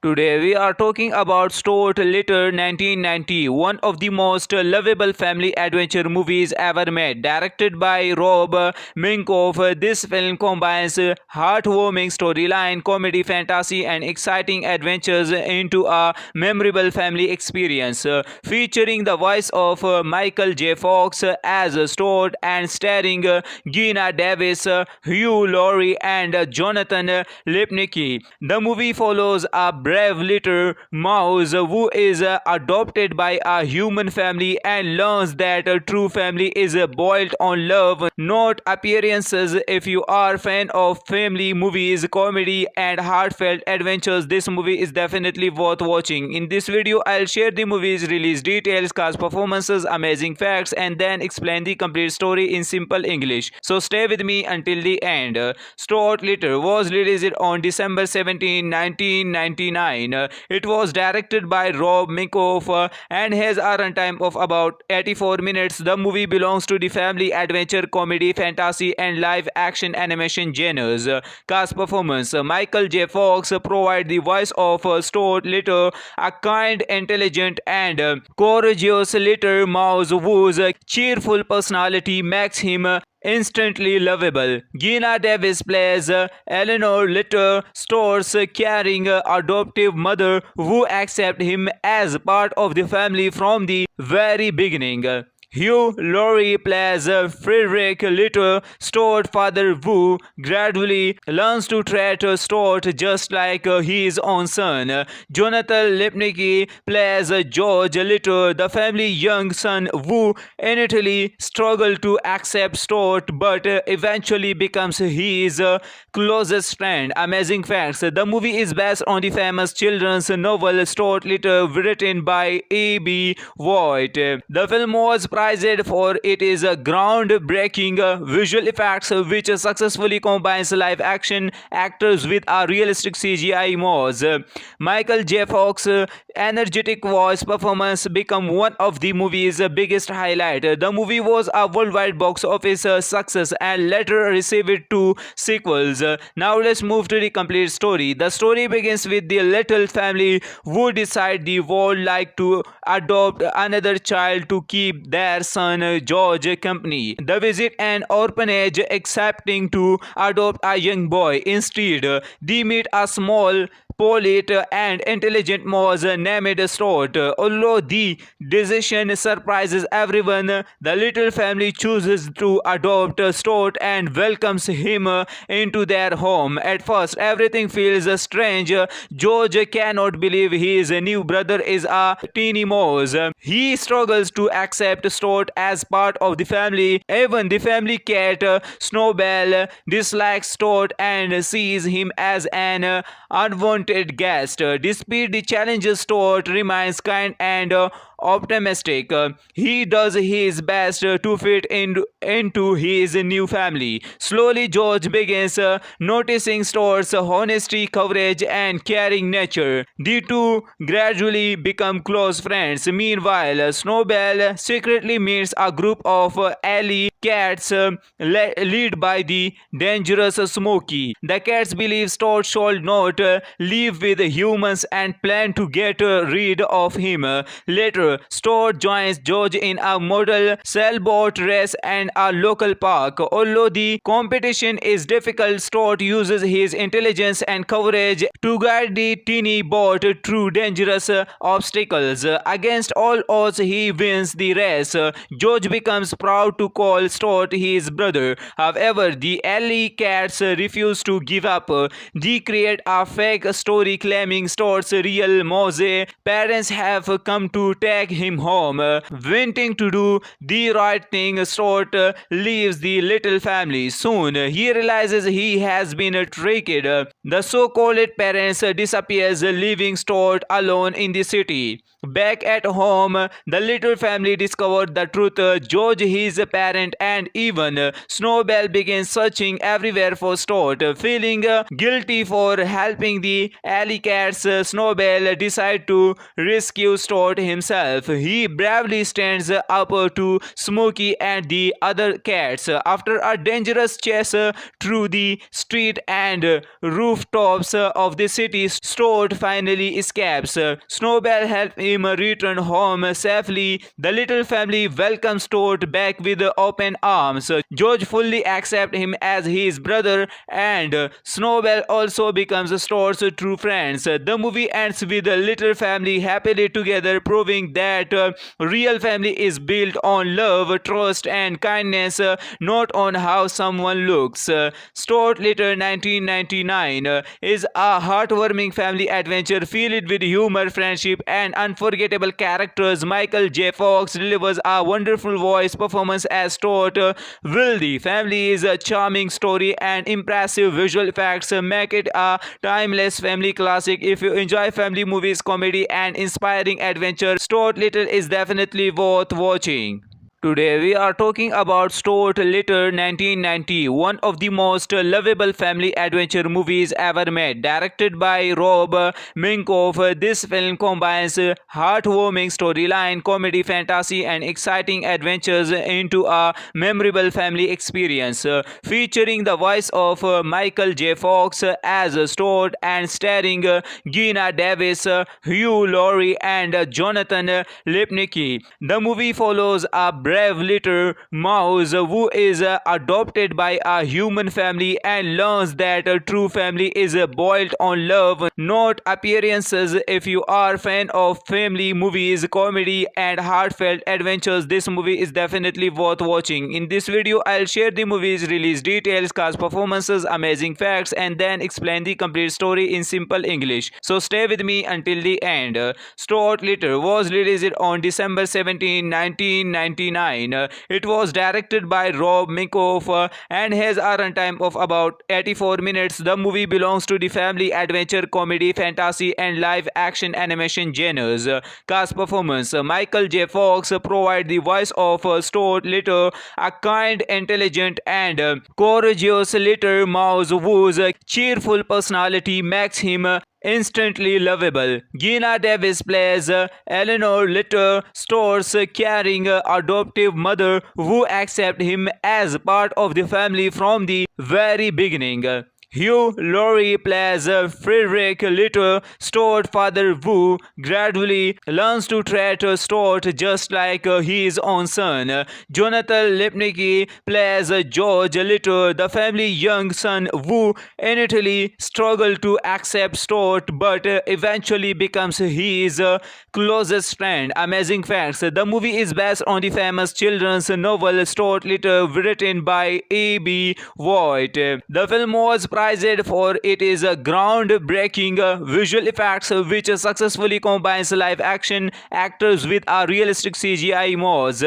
Today we are talking about Stuart Little 1990, one of the most lovable family adventure movies ever made. Directed by Rob Minkoff, this film combines heartwarming storyline, comedy, fantasy, and exciting adventures into a memorable family experience. Featuring the voice of Michael J. Fox as Stuart and starring Gina Davis, Hugh Laurie, and Jonathan Lipnicki. The movie follows a brave little mouse who is adopted by a human family and learns that a true family is built on love, not appearances. If you are a fan of family movies, comedy, and heartfelt adventures, this movie is definitely worth watching. In this video, I'll share the movie's release details, cast performances, amazing facts, and then explain the complete story in simple English. So stay with me until the end. Stuart Little was released on December 17, 1999. It was directed by Rob Minkoff and has a runtime of about 84 minutes. The movie belongs to the family adventure, comedy, fantasy, and live action animation genres. Cast performance: Michael J. Fox provides the voice of Stuart Little, a kind, intelligent, and courageous little mouse whose cheerful personality makes him instantly lovable. Gina Davis plays Eleanor Little, Stuart's caring adoptive mother who accepts him as part of the family from the very beginning. Hugh Laurie plays Frederick Little, Stuart's father who gradually learns to treat Stuart just like his own son. Jonathan Lipnicki plays George Little, the family's young son who initially struggles to accept Stuart but eventually becomes his closest friend. Amazing facts: the movie is based on the famous children's novel Stuart Little, written by A.B. White. The film was praised for its groundbreaking visual effects, which successfully combines live action actors with a realistic CGI mods. Michael J. Fox's energetic voice performance became one of the movie's biggest highlights. The movie was a worldwide box office success and later received two sequels. Now let's move to the complete story. The story begins with the Little family who decide they would like to adopt another child to keep their son George company. They visit an orphanage accepting to adopt a young boy. Instead, they meet a small, polite, and intelligent mouse named Stuart. Although the decision surprises everyone, the Little family chooses to adopt Stuart and welcomes him into their home. At first, everything feels strange. George cannot believe his new brother is a teeny mouse. He struggles to accept Stuart as part of the family. Even the family cat, Snowbell, dislikes Stuart and sees him as an unwanted guest. Despite the challenges, Stuart remains kind and optimistic. He does his best to fit into his new family. Slowly, George begins noticing Stuart's honesty, courage, and caring nature. The two gradually become close friends. Meanwhile, Snowbell secretly meets a group of alley cats led by the dangerous Smokey. The cats believe Stuart should not live with humans and plan to get rid of him. Later, Stuart joins George in a model sailboat race and a local park. Although the competition is difficult, Stuart uses his intelligence and courage to guide the teeny boat through dangerous obstacles. Against all odds, he wins the race. George becomes proud to call Stuart his brother. However, the alley cats refuse to give up. They create a fake story claiming Stuart's real mouse parents have come to take him home. Wanting to do the right thing, Stuart leaves the Little family. Soon, he realizes he has been tricked. The so-called parents disappears, leaving Stuart alone in the city. Back at home, the Little family discovered the truth. George, his parent, and even Snowbell begin searching everywhere for Stuart. Feeling guilty for helping the alley cats, Snowbell decides to rescue Stuart himself. himself. He bravely stands up to Smokey and the other cats. After a dangerous chase through the street and rooftops of the city, Stuart finally escapes. Snowball helps him return home safely. The little family welcomes Stuart back with open arms. George fully accepts him as his brother, and Snowball also becomes Stuart's true friends. The movie ends with the little family happily together, proving that real family is built on love, trust, and kindness, not on how someone looks. Stuart Little 1999 is a heartwarming family adventure filled with humor, friendship, and unforgettable characters. Michael J. Fox delivers a wonderful voice performance as Stuart. Will the Family's charming story and impressive visual effects make it a timeless family classic. If you enjoy family movies, comedy, and inspiring adventure, Stuart Little is definitely worth watching. Today we are talking about Stuart Little 1990, one of the most lovable family adventure movies ever made. Directed by Rob Minkoff, this film combines heartwarming storyline, comedy, fantasy, and exciting adventures into a memorable family experience. Featuring the voice of Michael J. Fox as Stuart and starring Geena Davis, Hugh Laurie, and Jonathan Lipnicki. The movie follows a brave little mouse who is adopted by a human family and learns that a true family is built on love, not appearances. If you are a fan of family movies, comedy, and heartfelt adventures, this movie is definitely worth watching. In this video, I'll share the movie's release details, cast performances, amazing facts, and then explain the complete story in simple English. So stay with me until the end. Stuart Little was released on December 17, 1999. It was directed by Rob Minkoff and has a runtime of about 84 minutes. The movie belongs to the family adventure, comedy, fantasy, and live action animation genres. Cast performance: Michael J. Fox provides the voice of Stuart Little, a kind, intelligent, and courageous little mouse whose cheerful personality makes him instantly lovable. Geena Davis plays Eleanor Little, Stuart's caring adoptive mother who accepts him as part of the family from the very beginning. Hugh Laurie plays Frederick Little, Stuart's father who gradually learns to treat Stuart just like his own son. Jonathan Lipnicki plays George Little, the family's young son who initially struggles to accept Stuart but eventually becomes his closest friend. Amazing facts: the movie is based on the famous children's novel Stuart Little, written by A.B. White. The film was praised for its groundbreaking visual effects, which successfully combines live action actors with a realistic CGI mods.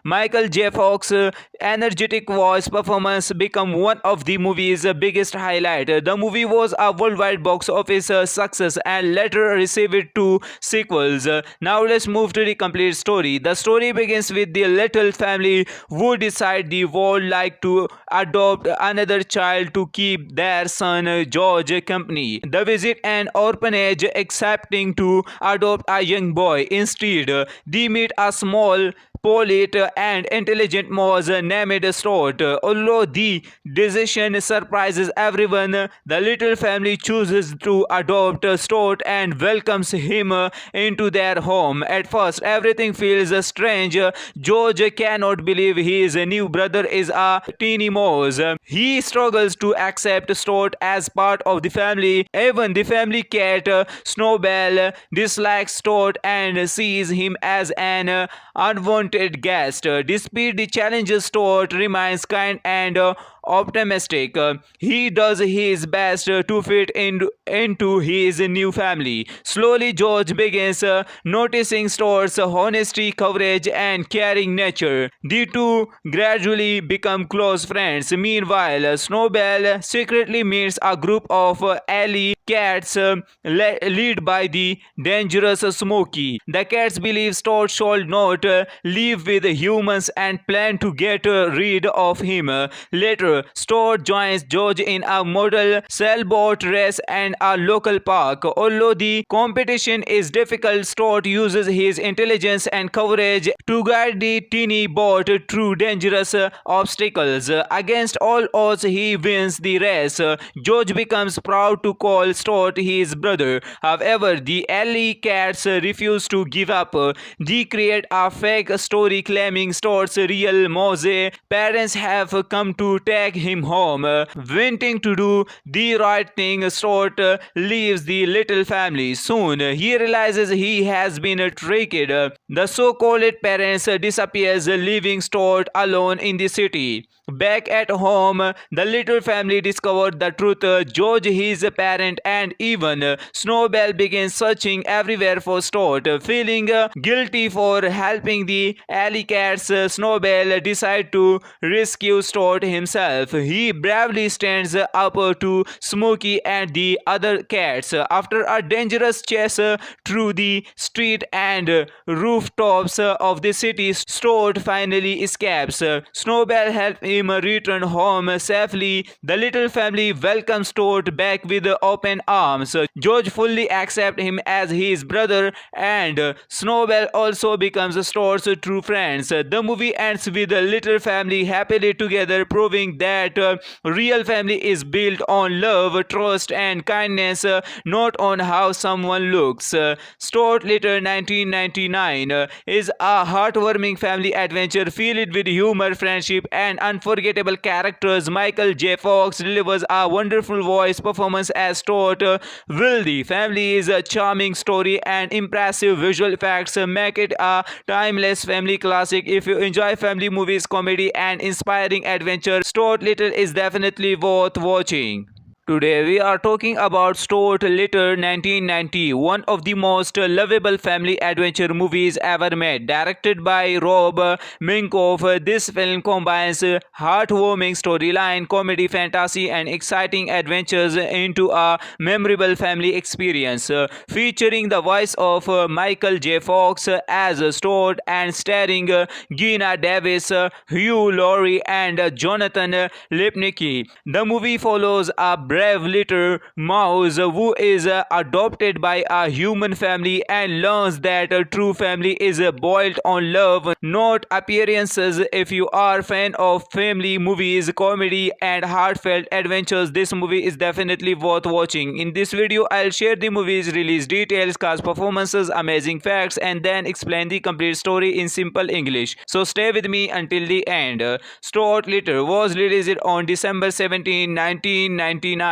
Michael J. Fox's energetic voice performance became one of the movie's biggest highlights. The movie was a worldwide box office success and later received 2 sequels. Now let's move to the complete story. The story begins with the little family who decide they would like to adopt another child to keep their son George company. They visit an orphanage accepting to adopt a young boy. Instead, they meet a small, polite, and intelligent mouse named Stuart. Although the decision surprises everyone, the little family chooses to adopt Stuart and welcomes him into their home. At first, everything feels strange. George cannot believe his new brother is a teeny mouse. He struggles to accept Stuart as part of the family. Even the family cat, Snowball, dislikes Stuart and sees him as an unwanted guest. Despite the challenges, Stuart remains kind and optimistic. He does his best to fit into his new family. Slowly, George begins noticing Stuart's honesty, courage, and caring nature. The two gradually become close friends. Meanwhile, Snowball secretly meets a group of alley cats led by the dangerous Smokey. The cats believe Stuart should not live with humans and plan to get rid of him. Later, later, Stuart joins George in a model sailboat race and a local park. Although the competition is difficult, Stuart uses his intelligence and courage to guide the teeny boat through dangerous obstacles. Against all odds, he wins the race. George becomes proud to call Stuart his brother. However, the alley cats refuse to give up. They create a fake story claiming Stuart's real Mose parents have come to take him home. Wanting to do the right thing, Stuart leaves the little family. Soon, he realizes he has been tricked. The so-called parents disappears, leaving Stuart alone in the city. Back at home, the little family discovered the truth. George, his parent, and even Snowbell begin searching everywhere for Stuart. Feeling guilty for helping the alley cats, Snowbell decides to rescue Stuart himself. He bravely stands up to Smokey and the other cats. After a dangerous chase through the street and rooftops of the city, Stuart finally escapes. Snowbell helps him return home safely. The little family welcomes Stuart back with open arms. George fully accepts him as his brother, and Snowbell also becomes Stuart's true friends. The movie ends with the little family happily together, proving that real family is built on love, trust, and kindness, not on how someone looks. Stuart Little 1999 is a heartwarming family adventure filled with humor, friendship, and unforgettable characters. Michael J. Fox delivers a wonderful voice performance as Stuart. Will the family's charming story and impressive visual effects make it a timeless family classic. If you enjoy family movies, comedy, and inspiring adventure, Stuart Little is definitely worth watching. Today we are talking about Stuart Little 1990, one of the most lovable family adventure movies ever made. Directed by Rob Minkoff, this film combines heartwarming storyline, comedy, fantasy, and exciting adventures into a memorable family experience. Featuring the voice of Michael J. Fox as Stuart and starring Geena Davis, Hugh Laurie, and Jonathan Lipnicki. The movie follows a brave little mouse who is adopted by a human family and learns that a true family is built on love, not appearances. If you are a fan of family movies, comedy, and heartfelt adventures, this movie is definitely worth watching. In this video, I'll share the movie's release details, cast performances, amazing facts, and then explain the complete story in simple English. So stay with me until the end. Stuart Little was released on December 17, 1999.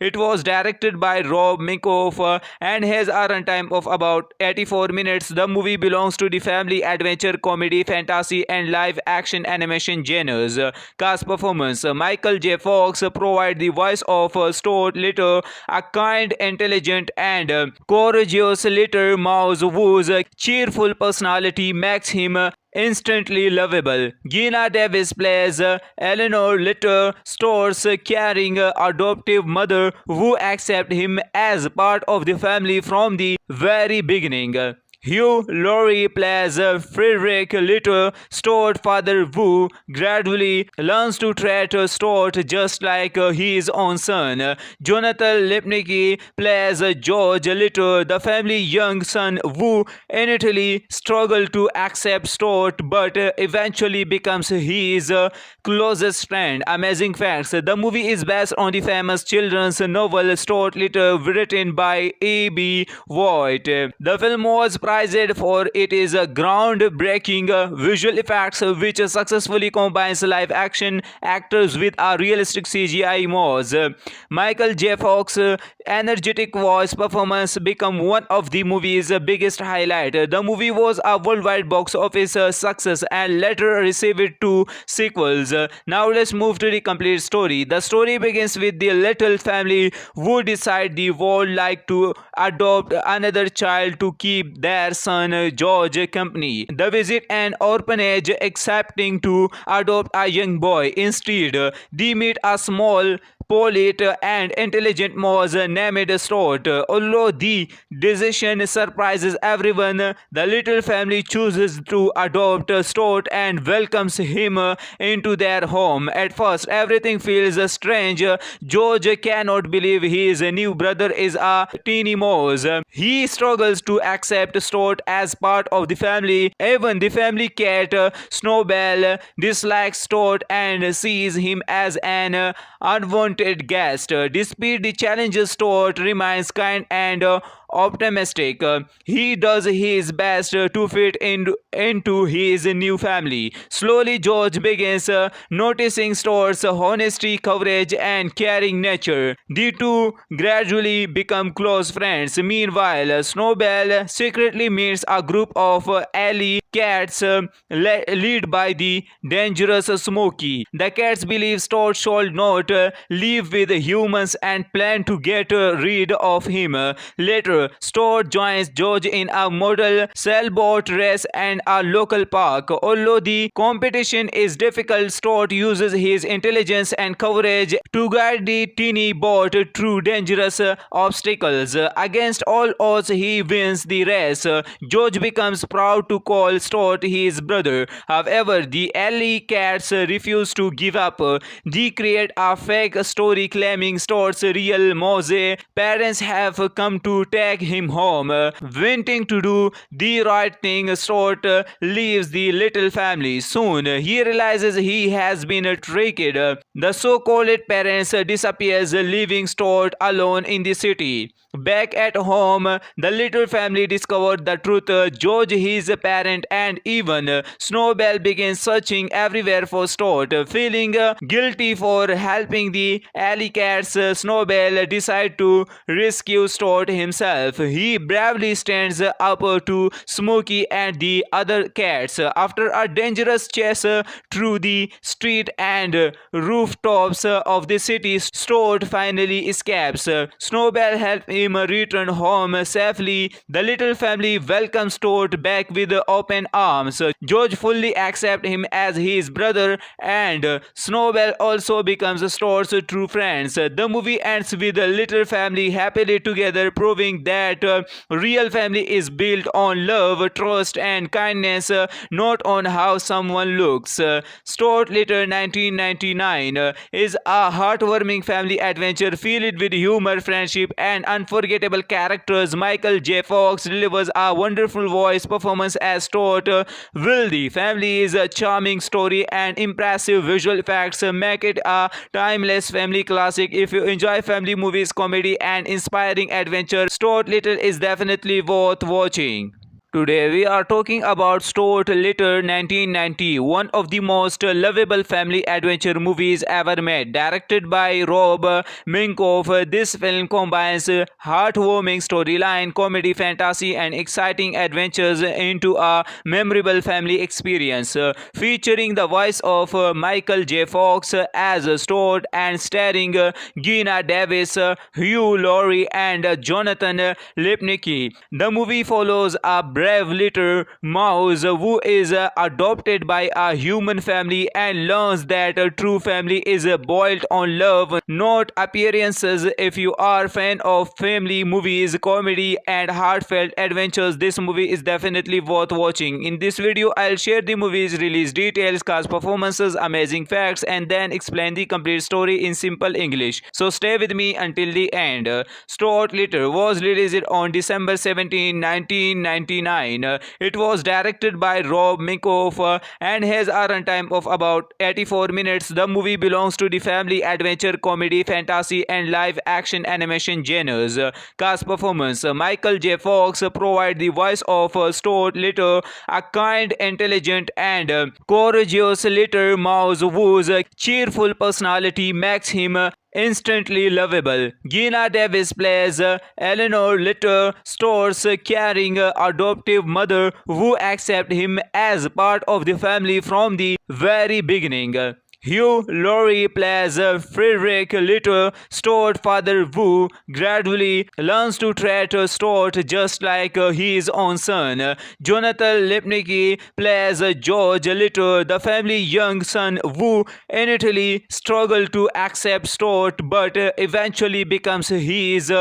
It was directed by Rob Minkoff and has a runtime of about 84 minutes. The movie belongs to the family adventure, comedy, fantasy, and live action animation genres. Cast performance: Michael J. Fox provides the voice of Stuart Little, a kind, intelligent, and courageous little mouse whose cheerful personality makes him instantly lovable. Geena Davis plays Eleanor Little, Stuart's caring adoptive mother who accepts him as part of the family from the very beginning. Hugh Laurie plays Frederick Little, Stuart's father who gradually learns to treat Stuart just like his own son. Jonathan Lipnicki plays George Little, the family's young son who initially struggles to accept Stuart but eventually becomes his closest friend. Amazing facts: the movie is based on the famous children's novel Stuart Little, written by A.B. White. The film was praised for its groundbreaking visual effects, which successfully combines live action actors with a realistic CGI mods. Michael J. Fox's energetic voice performance became one of the movie's biggest highlights. The movie was a worldwide box office success and later received 2 sequels. Now let's move to the complete story. The story begins with the little family who decide they would like to adopt another child to keep their son George company. They visit an orphanage accepting to adopt a young boy. Instead, they meet a small polite and intelligent mouse named Stuart. Although the decision surprises everyone, the little family chooses to adopt Stuart and welcomes him into their home. At first, everything feels strange. George cannot believe his new brother is a teeny mouse. He struggles to accept Stuart as part of the family. Even the family cat, Snowbell, dislikes Stuart and sees him as an unwanted guest. Despite the challenges, Stuart remains kind and optimistic. He does his best to fit into his new family. Slowly, George begins noticing Stuart's honesty, courage, and caring nature. The two gradually become close friends. Meanwhile, Snowbell secretly meets a group of alley cats led by the dangerous Smokey. The cats believe Stuart should not live with humans and plan to get rid of him. Later, Stuart joins George in a model sailboat race and a local park. Although the competition is difficult, Stuart uses his intelligence and courage to guide the teeny boat through dangerous obstacles. Against all odds, he wins the race. George becomes proud to call Stuart his brother. However, the alley cats refuse to give up. They create a fake story claiming Stuart's real mouse parents have come to take him home. Wanting to do the right thing, Stuart leaves the little family. Soon, he realizes he has been tricked. The so-called parents disappears, leaving Stuart alone in the city. Back at home, the little family discovered the truth. George, his parent, and even Snowbell begin searching everywhere for Stuart. Feeling guilty for helping the alley cats, Snowbell decides to rescue Stuart himself. He bravely stands up to Smokey and the other cats. After a dangerous chase through the street and rooftops of the city, Stuart finally escapes. Snowbell helps him return home safely. The little family welcomes Stuart back with open arms. George fully accepts him as his brother, and Snowbell also becomes Stuart's true friends. The movie ends with the little family happily together, proving that real family is built on love, trust, and kindness, not on how someone looks. Stuart Little 1999 is a heartwarming family adventure filled with humor, friendship, and unforgettable characters. Michael J. Fox delivers a wonderful voice performance as Stuart. Will the family's charming story and impressive visual effects make it a timeless family classic. If you enjoy family movies, comedy, and inspiring adventure, Stuart Little is definitely worth watching. Today we are talking about Stuart Little 1990, one of the most lovable family adventure movies ever made. Directed by Rob Minkoff, this film combines heartwarming storyline, comedy, fantasy, and exciting adventures into a memorable family experience. Featuring the voice of Michael J. Fox as Stuart and starring Geena Davis, Hugh Laurie, and Jonathan Lipnicki. The movie follows a brave little mouse who is adopted by a human family and learns that a true family is built on love, not appearances. If you are a fan of family movies, comedy, and heartfelt adventures, this movie is definitely worth watching. In this video, I'll share the movie's release details, cast performances, amazing facts, and then explain the complete story in simple English. So stay with me until the end. Stuart Little was released on December 17, 1999. It was directed by Rob Minkoff and has a runtime of about 84 minutes. The movie belongs to the family adventure, comedy, fantasy, and live action animation genres. Cast performance: Michael J. Fox provides the voice of Stuart Little, a kind, intelligent, and courageous little mouse whose cheerful personality makes him instantly lovable. Geena Davis plays Eleanor Little, Stuart's caring adoptive mother who accepts him as part of the family from the very beginning. Hugh Laurie plays Frederick Litter. Stuart father Wu gradually learns to treat Stuart just like his own son. Jonathan Lipnicki plays George Litter. The family young son Wu initially struggles to accept Stuart but eventually becomes his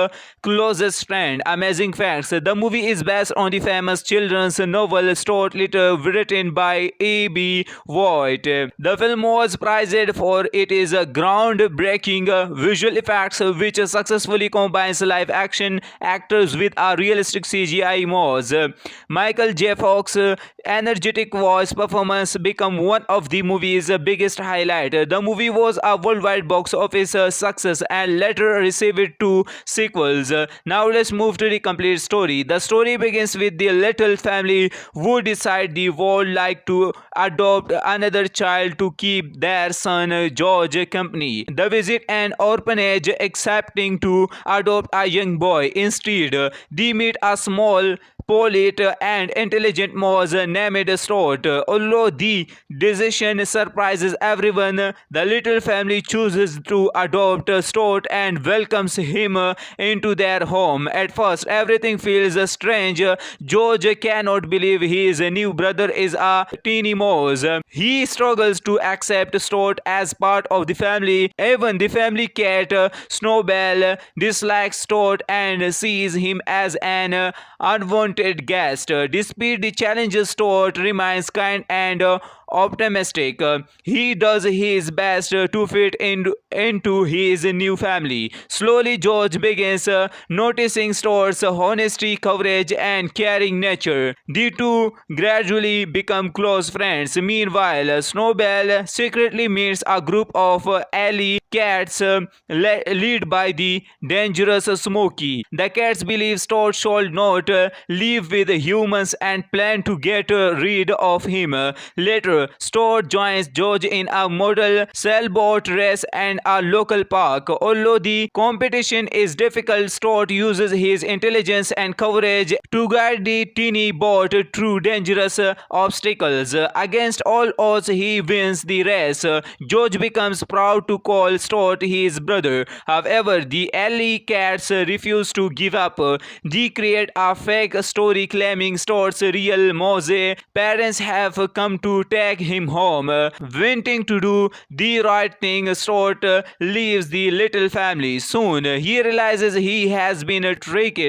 closest friend. Amazing facts. The movie is based on the famous children's novel Stuart Little written by A.B. White. The film was praised for its groundbreaking visual effects which successfully combines live action actors with a realistic CGI mods. Michael J. Fox's energetic voice performance became one of the movie's biggest highlights. The movie was a worldwide box office success and later received two sequels. Now let's move to the complete story. The story begins with the little family who decide they would like to adopt another child to keep their son George company. They visit an orphanage accepting to adopt a young boy. Instead, they meet a small polite and intelligent mouse named Stuart. Although the decision surprises everyone, the little family chooses to adopt Stuart and welcomes him into their home. At first, everything feels strange. George cannot believe his new brother is a teeny mouse. He struggles to accept Stuart as part of the family. Even the family cat, Snowbell, dislikes Stuart and sees him as an unwanted guest. Despite the challenges, Stuart remains kind and optimistic. He does his best to fit into his new family. Slowly, George begins noticing Stuart's honesty, courage, and caring nature. The two gradually become close friends. Meanwhile, Snowbell secretly meets a group of alley cats led by the dangerous Smokey. The cats believe Stuart should not live with humans and plan to get rid of him. Later, Stuart joins George in a model sailboat race and a local park. Although the competition is difficult, Stuart uses his intelligence and courage to guide the teeny boat through dangerous obstacles. Against all odds, he wins the race. George becomes proud to call Stuart his brother. However, the alley cats refuse to give up. They create a fake story claiming Stuart's real mouse parents have come to take him home. Wanting to do the right thing, Stuart leaves the little family. Soon, he realizes he has been tricked.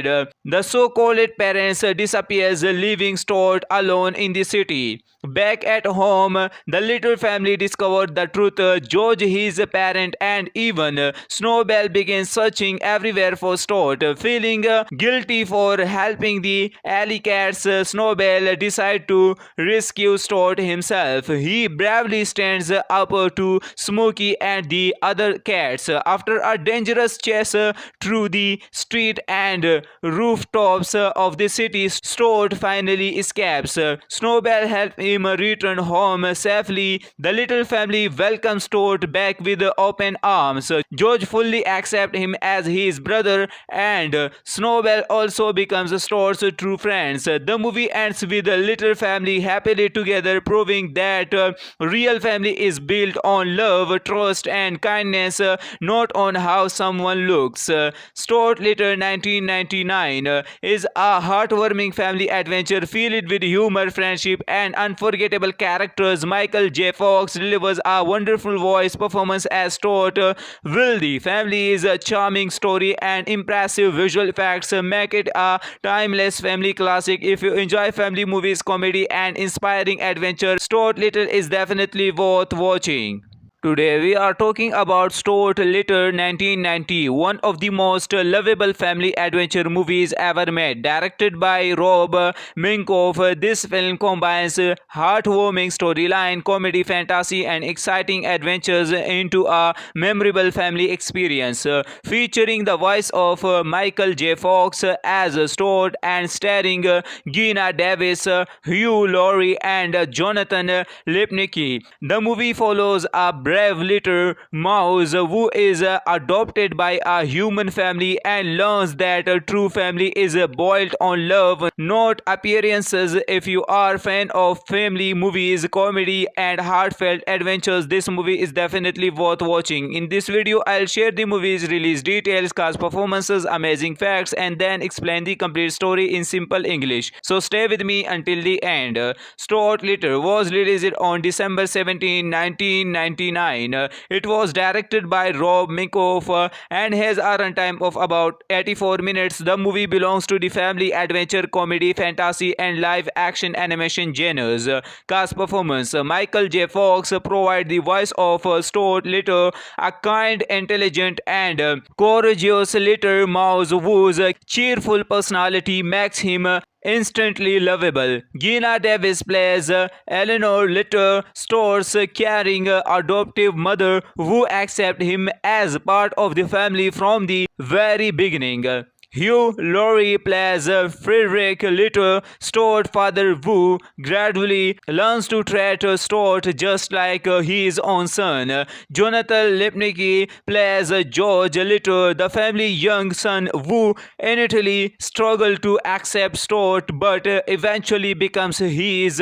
The so-called parents disappears, leaving Stuart alone in the city. Back at home, the little family discovered the truth. George, his parent, and even Snowbell begin searching everywhere for Stuart. Feeling guilty for helping the alley cats, Snowbell decides to rescue Stuart himself. He bravely stands up to Smokey and the other cats. After a dangerous chase through the street and rooftops of the city, Stuart finally escapes. Snowbell helps him return home safely. The little family welcomes Stuart back with open arms. George fully accepts him as his brother, and Snowbell also becomes Stuart's true friends. The movie ends with the little family happily together, proving that real family is built on love, trust, and kindness, not on how someone looks. Stuart Little 1999 is a heartwarming family adventure filled with humor, friendship, and unforgettable characters. Michael J. Fox delivers a wonderful voice performance as Stuart. Will the family's charming story and impressive visual effects make it a timeless family classic. If you enjoy family movies, comedy, and inspiring adventure, Stuart Little is definitely worth watching. Today we are talking about Stuart Little 1990, one of the most lovable family adventure movies ever made. Directed by Rob Minkoff, this film combines heartwarming storyline, comedy, fantasy, and exciting adventures into a memorable family experience. Featuring the voice of Michael J. Fox as Stuart and starring Geena Davis, Hugh Laurie, and Jonathan Lipnicki. The movie follows a brave little mouse who is adopted by a human family and learns that a true family is built on love, not appearances. If you are a fan of family movies, comedy and heartfelt adventures, this movie is definitely worth watching. In this video, I'll share the movie's release details, cast performances, amazing facts, and then explain the complete story in simple English. So stay with me until the end. Stuart Little was released on December 17, 1999. It was directed by Rob Minkoff and has a runtime of about 84 minutes. The movie belongs to the family adventure, comedy, fantasy, and live action animation genres. Cast performance: Michael J. Fox provide the voice of Stuart Little, a kind, intelligent, and courageous little mouse whose cheerful personality makes him instantly lovable. Gina Davis plays Eleanor Little, Stuart's caring adoptive mother who accepts him as part of the family from the very beginning. Hugh Laurie plays Frederick Little, Stuart's father who gradually learns to treat Stuart just like his own son. Jonathan Lipnicki plays George Little, the family's young son who initially struggles to accept Stuart but eventually becomes his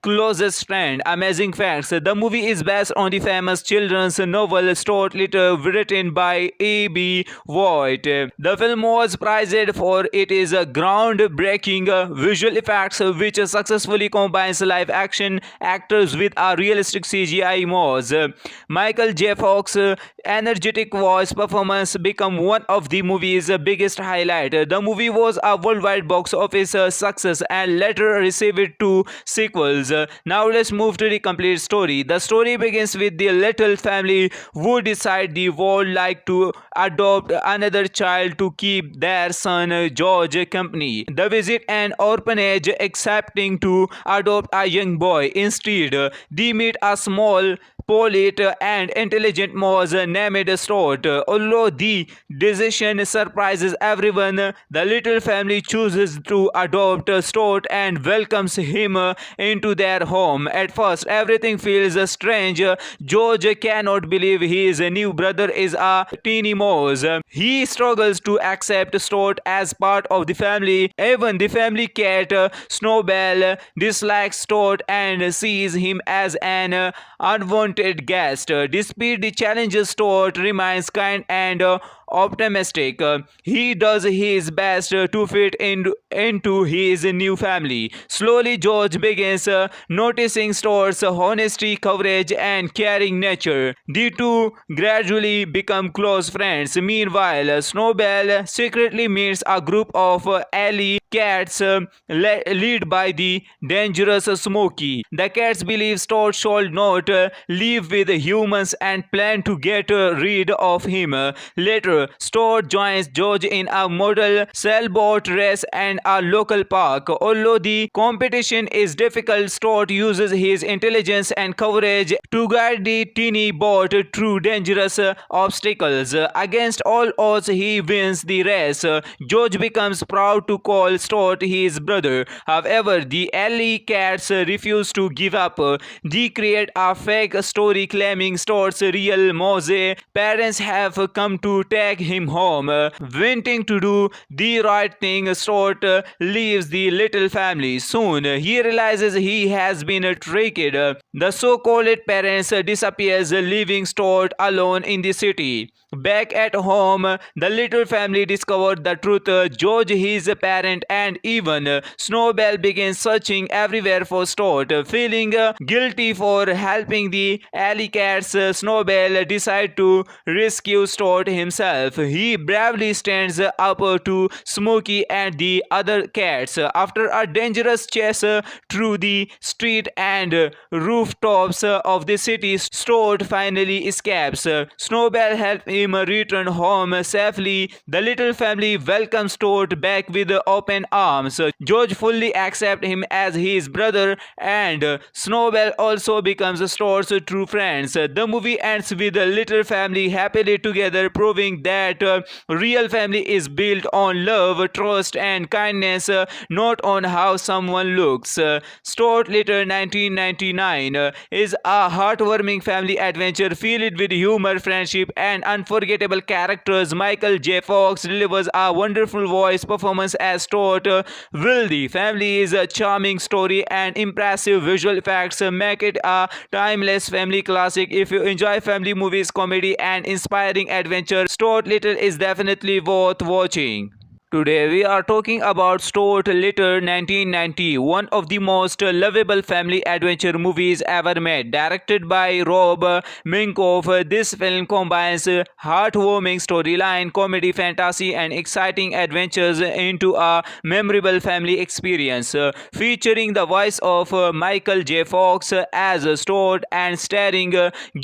closest friend. Amazing facts: the movie is based on the famous children's novel Stuart Little, written by A.B. White. The film was praised for its groundbreaking visual effects, which successfully combines live action actors with a realistic CGI mods. Michael J. Fox's energetic voice performance became one of the movie's biggest highlights. The movie was a worldwide box office success and later received 2 sequels. Now let's move to the complete story. The story begins with the Little family who decide they would like to adopt another child to keep their son George company. They visit an orphanage accepting to adopt a young boy. Instead, they meet a small, polite and intelligent mouse named Stuart. Although the decision surprises everyone, the Little family chooses to adopt Stuart and welcomes him into their home. At first, everything feels strange. George cannot believe his new brother is a teeny mouse. He struggles to accept Stuart as part of the family. Even the family cat, Snowbell, dislikes Stuart and sees him as an unwanted guest. Despite the challenges, Stuart remains kind and optimistic. He does his best to fit into his new family. Slowly, George begins noticing Stuart's honesty, courage, and caring nature. The two gradually become close friends. Meanwhile, Snowbell secretly meets a group of alley cats led by the dangerous Smokey. The cats believe Stuart should not live with humans and plan to get rid of him. Later, Stuart joins George in a model sailboat race and a local park. Although the competition is difficult, Stuart uses his intelligence and courage to guide the teeny boat through dangerous obstacles. Against all odds, he wins the race. George becomes proud to call Stuart his brother. However, the alley cats refuse to give up. They create a fake story claiming Stuart's real mouse parents have come to take him home. Wanting to do the right thing, Stuart leaves the Little family. Soon, he realizes he has been tricked. The so-called parents disappears, leaving Stuart alone in the city. Back at home, the Little family discovered the truth. George, his parent, and even Snowbell begin searching everywhere for Stuart. Feeling guilty for helping the alley cats, Snowbell decides to rescue Stuart himself. He bravely stands up to Smokey and the other cats. After a dangerous chase through the street and rooftops of the city, Stuart finally escapes. Snowbell helps him return home safely. The Little family welcomes Stuart back with open arms. George fully accepts him as his brother, and Snowbell also becomes Stuart's true friends. The movie ends with the Little family happily together, proving that real family is built on love, trust, and kindness, not on how someone looks. Stuart Little 1999 is a heartwarming family adventure filled with humor, friendship, and unforgettable characters. Michael J. Fox delivers a wonderful voice performance as Stuart. Will the family is a charming story and impressive visual effects make it a timeless family classic. If you enjoy family movies, comedy, and inspiring adventure, Stuart Little is definitely worth watching. Today we are talking about Stuart Little 1990, one of the most lovable family adventure movies ever made. Directed by Rob Minkoff, this film combines heartwarming storyline, comedy, fantasy, and exciting adventures into a memorable family experience. Featuring the voice of Michael J. Fox as Stuart and starring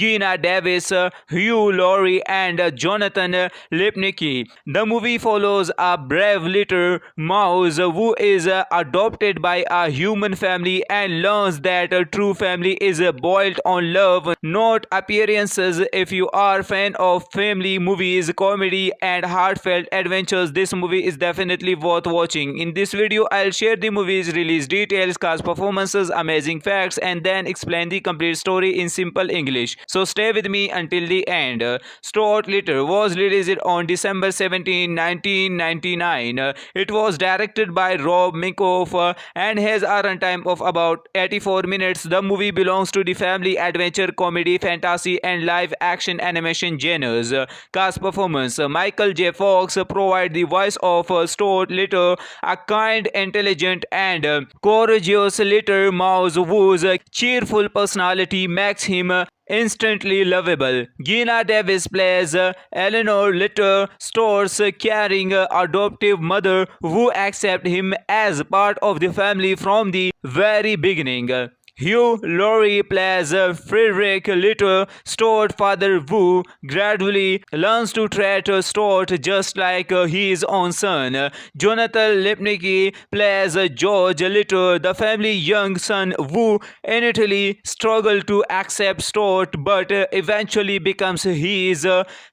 Geena Davis, Hugh Laurie, and Jonathan Lipnicki. The movie follows a brave little mouse who is adopted by a human family and learns that a true family is built on love, not appearances. If you are a fan of family movies, comedy, and heartfelt adventures, this movie is definitely worth watching. In this video, I'll share the movie's release details, cast performances, amazing facts, and then explain the complete story in simple English. So stay with me until the end. Stuart Little was released on December 17, 1999. It was directed by Rob Minkoff and has a runtime of about 84 minutes. The movie belongs to the family adventure, comedy, fantasy, and live action animation genres. Cast performance: Michael J. Fox provides the voice of Stuart Little, a kind, intelligent, and courageous little mouse whose cheerful personality makes him instantly lovable. Geena Davis plays Eleanor Little, Stuart's caring adoptive mother who accepts him as part of the family from the very beginning. Hugh Laurie plays Frederick Little, Stuart's father who gradually learns to treat Stuart just like his own son. Jonathan Lipnicki plays George Little, the family's young son who initially struggles to accept Stuart but eventually becomes his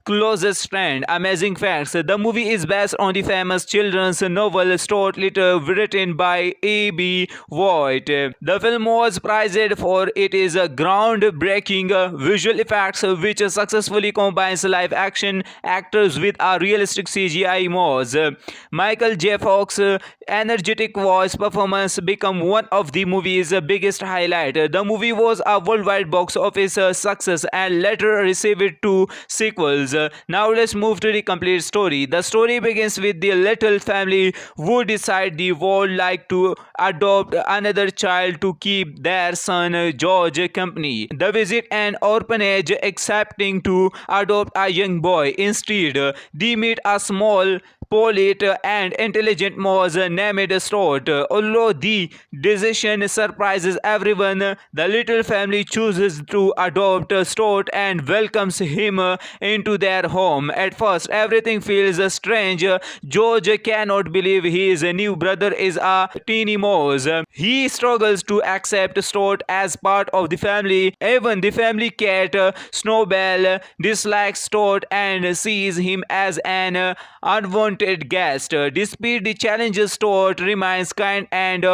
closest friend. Amazing facts: the movie is based on the famous children's novel Stuart Little, written by A.B. White. The film was praised for its groundbreaking visual effects, which successfully combines live action actors with a realistic CGI mods. Michael J. Fox's energetic voice performance became one of the movie's biggest highlights. The movie was a worldwide box office success and later received 2 sequels. Now let's move to the complete story. The story begins with the Little family who decide they would like to adopt another child to keep their son George company. They visit an orphanage accepting to adopt a young boy. Instead, they meet a small, polite, and intelligent mouse named Stuart. Although the decision surprises everyone, the Little family chooses to adopt Stuart and welcomes him into their home. At first, everything feels strange. George cannot believe his new brother is a teeny mouse. He struggles to accept Stuart as part of the family. Even the family cat, Snowbell, dislikes Stuart and sees him as an unwanted guest. Despite the challenges, Stuart remains kind and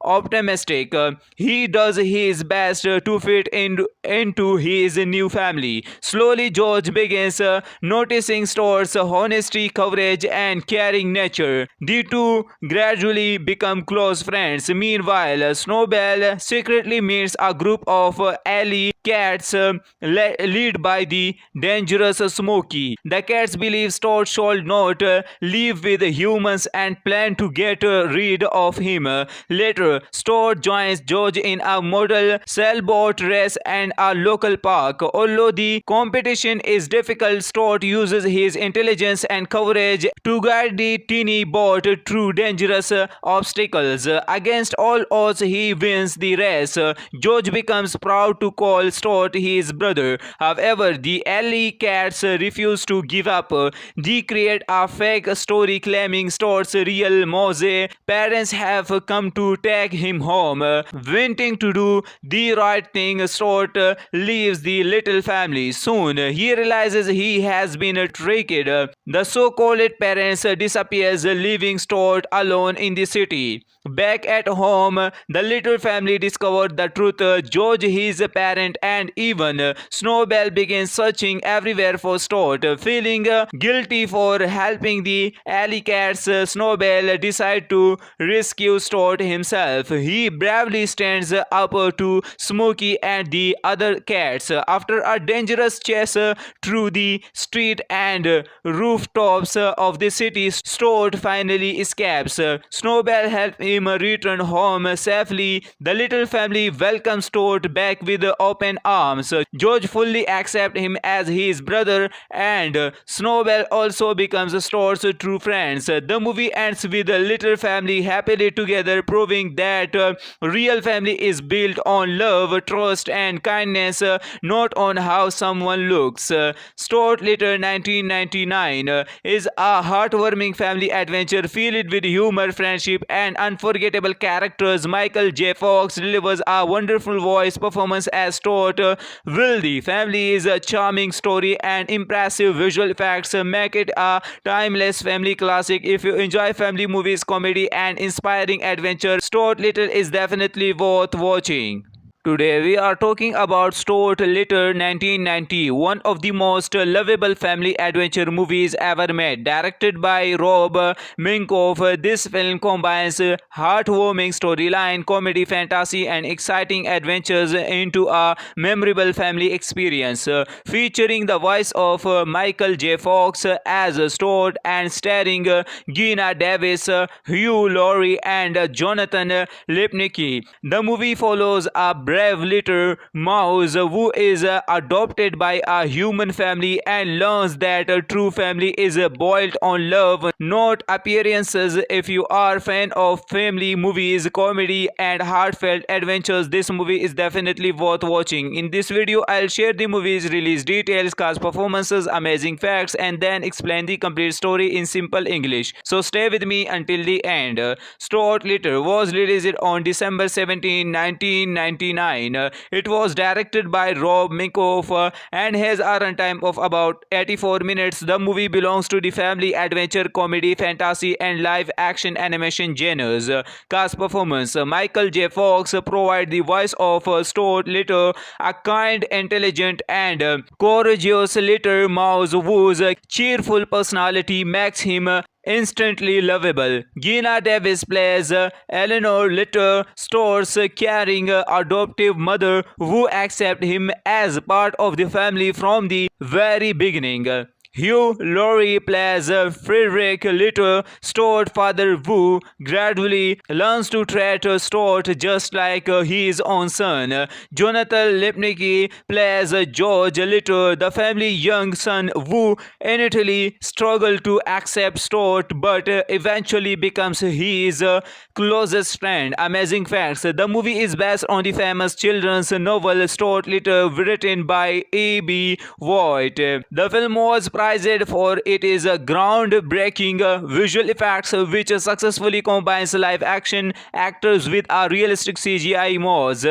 optimistic. He does his best to fit into his new family. Slowly, George begins noticing Stuart's honesty, courage, and caring nature. The two gradually become close friends. Meanwhile, Snowbell secretly meets a group of alley cats led by the dangerous Smokey. The cats believe Stuart should not live with humans and plan to get rid of him. Later, Stuart joins George in a model sailboat race and a local park. Although the competition is difficult, Stuart uses his intelligence and courage to guide the teeny boat through dangerous obstacles. Against all odds, he wins the race. George becomes proud to call Stuart his brother. However, the alley cats refuse to give up. They create a fake story claiming Stuart's real mouse parents have come to take take him home. Wanting to do the right thing, Stuart leaves the little family. Soon he realizes he has been tricked. The so-called parents disappears, leaving Stuart alone in the city. Back at home, the little family discovered the truth. George, his parent, and even Snowbell begin searching everywhere for Stuart. Feeling guilty for helping the alley cats, Snowbell decides to rescue Stuart himself. He bravely stands up to Smokey and the other cats. After a dangerous chase through the street and rooftops of the city, Stuart finally escapes. Snowbell helps him return home safely. The little family welcomes Stuart back with open arms. George fully accepts him as his brother, and Snowbell also becomes Stuart's true friends. The movie ends with the little family happily together, proving that real family is built on love, trust, and kindness, not on how someone looks. Stuart Little 1999 is a heartwarming family adventure filled with humor, friendship, and unforgettable characters. Michael J. Fox delivers a wonderful voice performance as Stuart. Will the Family's charming story and impressive visual effects make it a timeless family classic. If you enjoy family movies, comedy, and inspiring adventure, Stuart Little is definitely worth watching. Today we are talking about Stuart Little 1990, one of the most lovable family adventure movies ever made. Directed by Rob Minkoff, this film combines heartwarming storyline, comedy, fantasy, and exciting adventures into a memorable family experience. Featuring the voice of Michael J. Fox as Stuart and starring Geena Davis, Hugh Laurie, and Jonathan Lipnicki. The movie follows a brave little mouse who is adopted by a human family and learns that a true family is built on love, not appearances. If you are a fan of family movies, comedy, and heartfelt adventures, this movie is definitely worth watching. In this video, I'll share the movie's release details, cast performances, amazing facts, and then explain the complete story in simple English. So stay with me until the end. Stuart Little was released on December 17, 1999. It was directed by Rob Minkoff and has a runtime of about 84 minutes. The movie belongs to the family adventure, comedy, fantasy, and live action animation genres. Cast performance: Michael J. Fox provides the voice of Stuart Little, a kind, intelligent, and courageous little mouse whose cheerful personality makes him instantly lovable. Geena Davis plays Eleanor Little, Stuart's caring adoptive mother who accepts him as part of the family from the very beginning. Hugh Laurie plays Frederick Little, Stuart's father who gradually learns to treat Stuart just like his own son. Jonathan Lipnicki plays George Little, the family's young son who initially struggles to accept Stuart but eventually becomes his closest friend. Amazing facts: the movie is based on the famous children's novel Stuart Little, written by A.B. White. The film was praised for its groundbreaking visual effects, which successfully combines live action actors with a realistic CGI mods.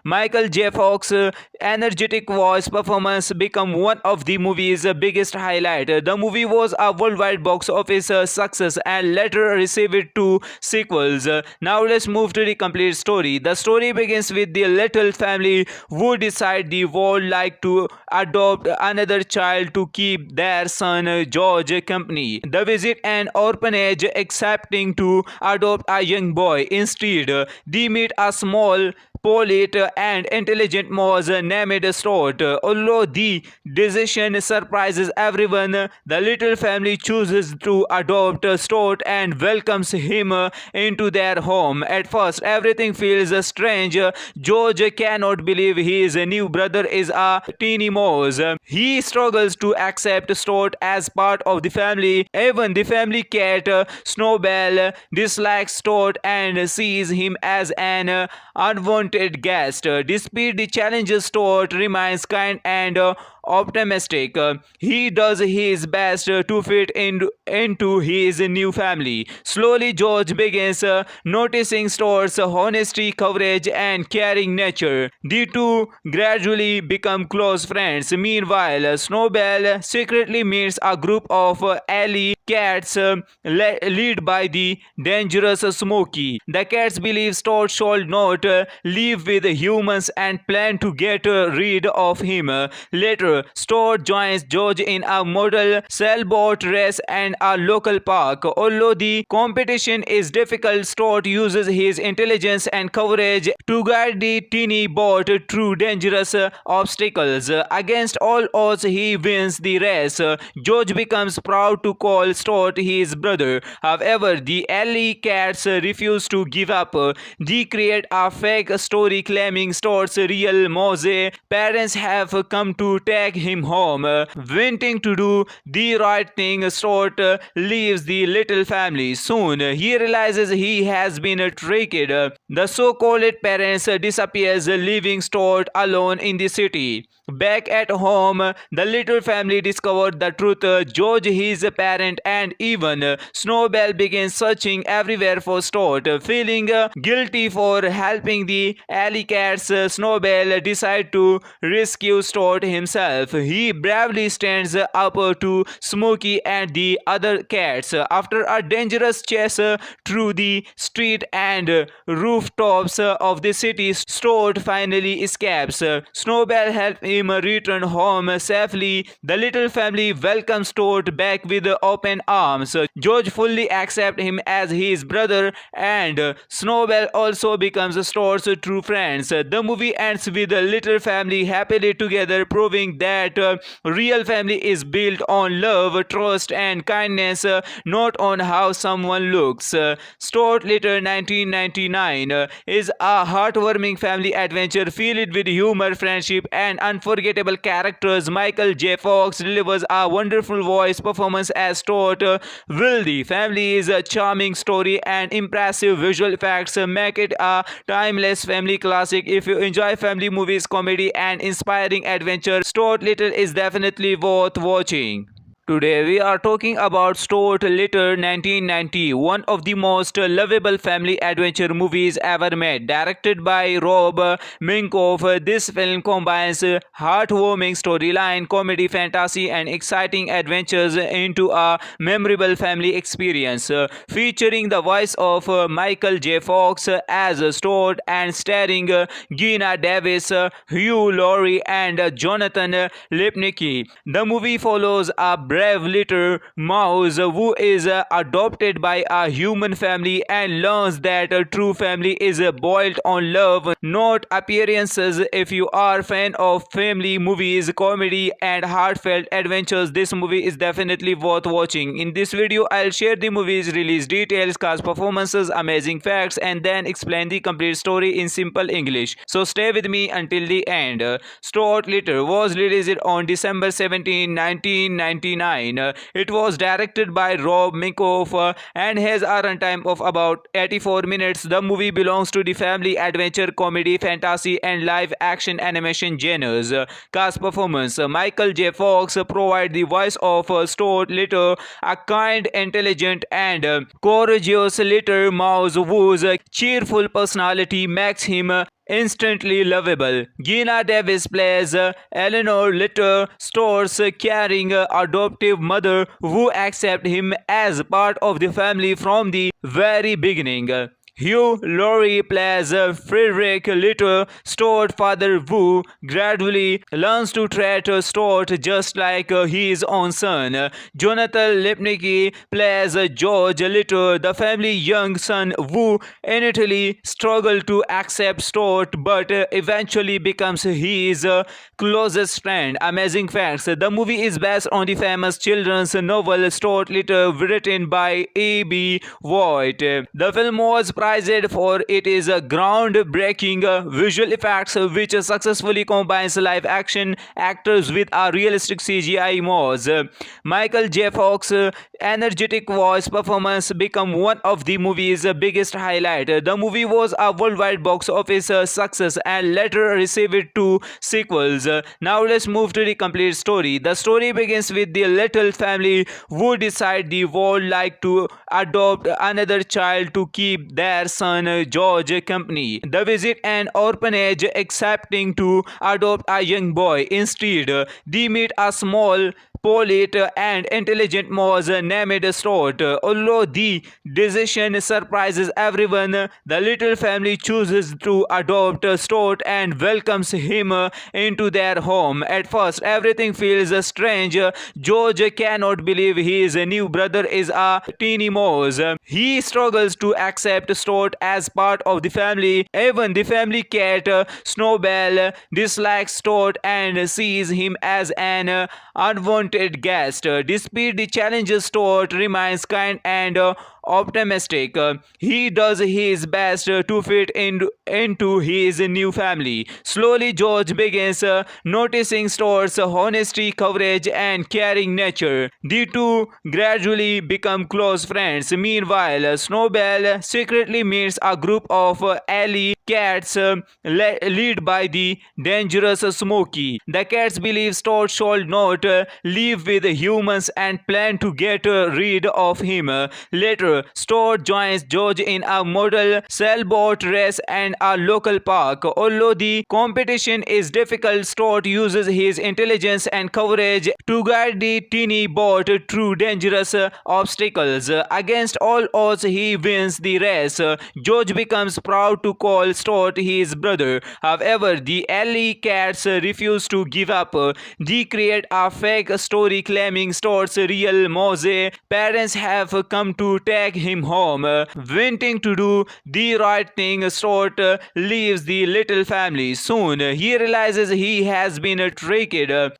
Michael J. Fox's energetic voice performance became one of the movie's biggest highlights. The movie was a worldwide box office success and later received 2 sequels. Now let's move to the complete story. The story begins with the little family who decide they would like to adopt another child to keep their son George company. They visit an orphanage accepting to adopt a young boy. Instead, they meet a small, polite, and intelligent mouse named Stuart. Although the decision surprises everyone, the little family chooses to adopt Stuart and welcomes him into their home. At first, everything feels strange. George cannot believe his new brother is a teeny mouse. He struggles to accept Stuart as part of the family. Even the family cat, Snowbell, dislikes Stuart and sees him as an unwanted guest. Despite the challenges, Stuart remains kind and optimistic. He does his best to fit into his new family. Slowly, George begins noticing Stuart's honesty, courage, and caring nature. The two gradually become close friends. Meanwhile, Snowbell secretly meets a group of alley cats led by the dangerous Smokey. The cats believe Stuart should not live with humans and plan to get rid of him. Later, Stuart joins George in a model sailboat race and a local park. Although the competition is difficult, Stuart uses his intelligence and courage to guide the teeny boat through dangerous obstacles. Against all odds, he wins the race. George becomes proud to call Stuart his brother. However, the alley cats refuse to give up. They create a fake story claiming Stuart's real Mose parents have come to take him home. Wanting to do the right thing, Stuart leaves the little family. Soon, he realizes he has been tricked. The so-called parents disappears, leaving Stuart alone in the city. Back at home, the little family discovered the truth. George, his parent, and even Snowbell begin searching everywhere for Stuart. Feeling guilty for helping the alley cats, Snowbell decides to rescue Stuart himself. He bravely stands up to Smokey and the other cats. After a dangerous chase through the street and rooftops of the city, Stuart finally escapes. Snowbell helps him return home safely. The little family welcomes Stuart back with open arms. George fully accepts him as his brother, and Snowbell also becomes Stuart's true friends. The movie ends with the little family happily together, proving that real family is built on love, trust, and kindness, not on how someone looks. Stuart Little 1999 is a heartwarming family adventure filled with humor, friendship, and unforgettable characters. Michael J. Fox delivers a wonderful voice performance as Stuart. Will the family's charming story and impressive visual effects make it a timeless family classic. If you enjoy family movies, comedy, and inspiring adventure, Stuart Little is definitely worth watching. Today we are talking about Stuart Little 1990, one of the most lovable family adventure movies ever made. Directed by Rob Minkoff, this film combines heartwarming storyline, comedy, fantasy, and exciting adventures into a memorable family experience. Featuring the voice of Michael J. Fox as Stuart and starring Geena Davis, Hugh Laurie, and Jonathan Lipnicki. The movie follows a brave little mouse who is adopted by a human family and learns that a true family is built on love, not appearances. If you are a fan of family movies, comedy, and heartfelt adventures, this movie is definitely worth watching. In this video, I'll share the movie's release details, cast performances, amazing facts, and then explain the complete story in simple English. So stay with me until the end. Stuart Little was released on December 17, 1999. It was directed by Rob Minkoff and has a runtime of about 84 minutes. The movie belongs to the family adventure, comedy, fantasy, and live action animation genres. Cast performance: Michael J. Fox provides the voice of Stuart Little, a kind, intelligent, and courageous little mouse whose cheerful personality makes him instantly lovable. Geena Davis plays Eleanor Little, Stuart's caring adoptive mother who accepts him as part of the family from the very beginning. Hugh Laurie plays Frederick Little, Stuart's father who gradually learns to treat Stuart just like his own son. Jonathan Lipnicki plays George Little, the family's young son who initially struggles to accept Stuart but eventually becomes his closest friend. Amazing facts: the movie is based on the famous children's novel Stuart Little, written by A.B. White. The film was prized for its groundbreaking visual effects, which successfully combines live action actors with a realistic CGI mods. Michael J. Fox's energetic voice performance became one of the movie's biggest highlight. The movie was a worldwide box office success and later received two sequels. Now let's move to the complete story. The story begins with the little family who decide they would like to adopt another child to keep their son George company. They visit an orphanage accepting to adopt a young boy. Instead, they meet a small polite and intelligent mouse named Stuart. Although the decision surprises everyone, the little family chooses to adopt Stuart and welcomes him into their home. At first, everything feels strange. George cannot believe his new brother is a teeny mouse. He struggles to accept Stuart as part of the family. Even the family cat, Snowbell, dislikes Stuart and sees him as an unwanted guest. Despite the challenges, Stuart remains kind and optimistic. He does his best to fit into his new family. Slowly, George begins noticing Stuart's honesty, courage, and caring nature. The two gradually become close friends. Meanwhile, Snowbell secretly meets a group of alley cats led by the dangerous Smokey. The cats believe Stuart should not live with humans and plan to get rid of him. Later, Stuart joins George in a model sailboat race and a local park. Although the competition is difficult, Stuart uses his intelligence and courage to guide the teeny boat through dangerous obstacles. Against all odds, he wins the race. George becomes proud to call Stuart his brother. However, the alley cats refuse to give up. They create a fake story claiming Stuart's real mouse parents have come to take him home. Wanting to do the right thing, Stuart leaves the little family. Soon, he realizes he has been tricked.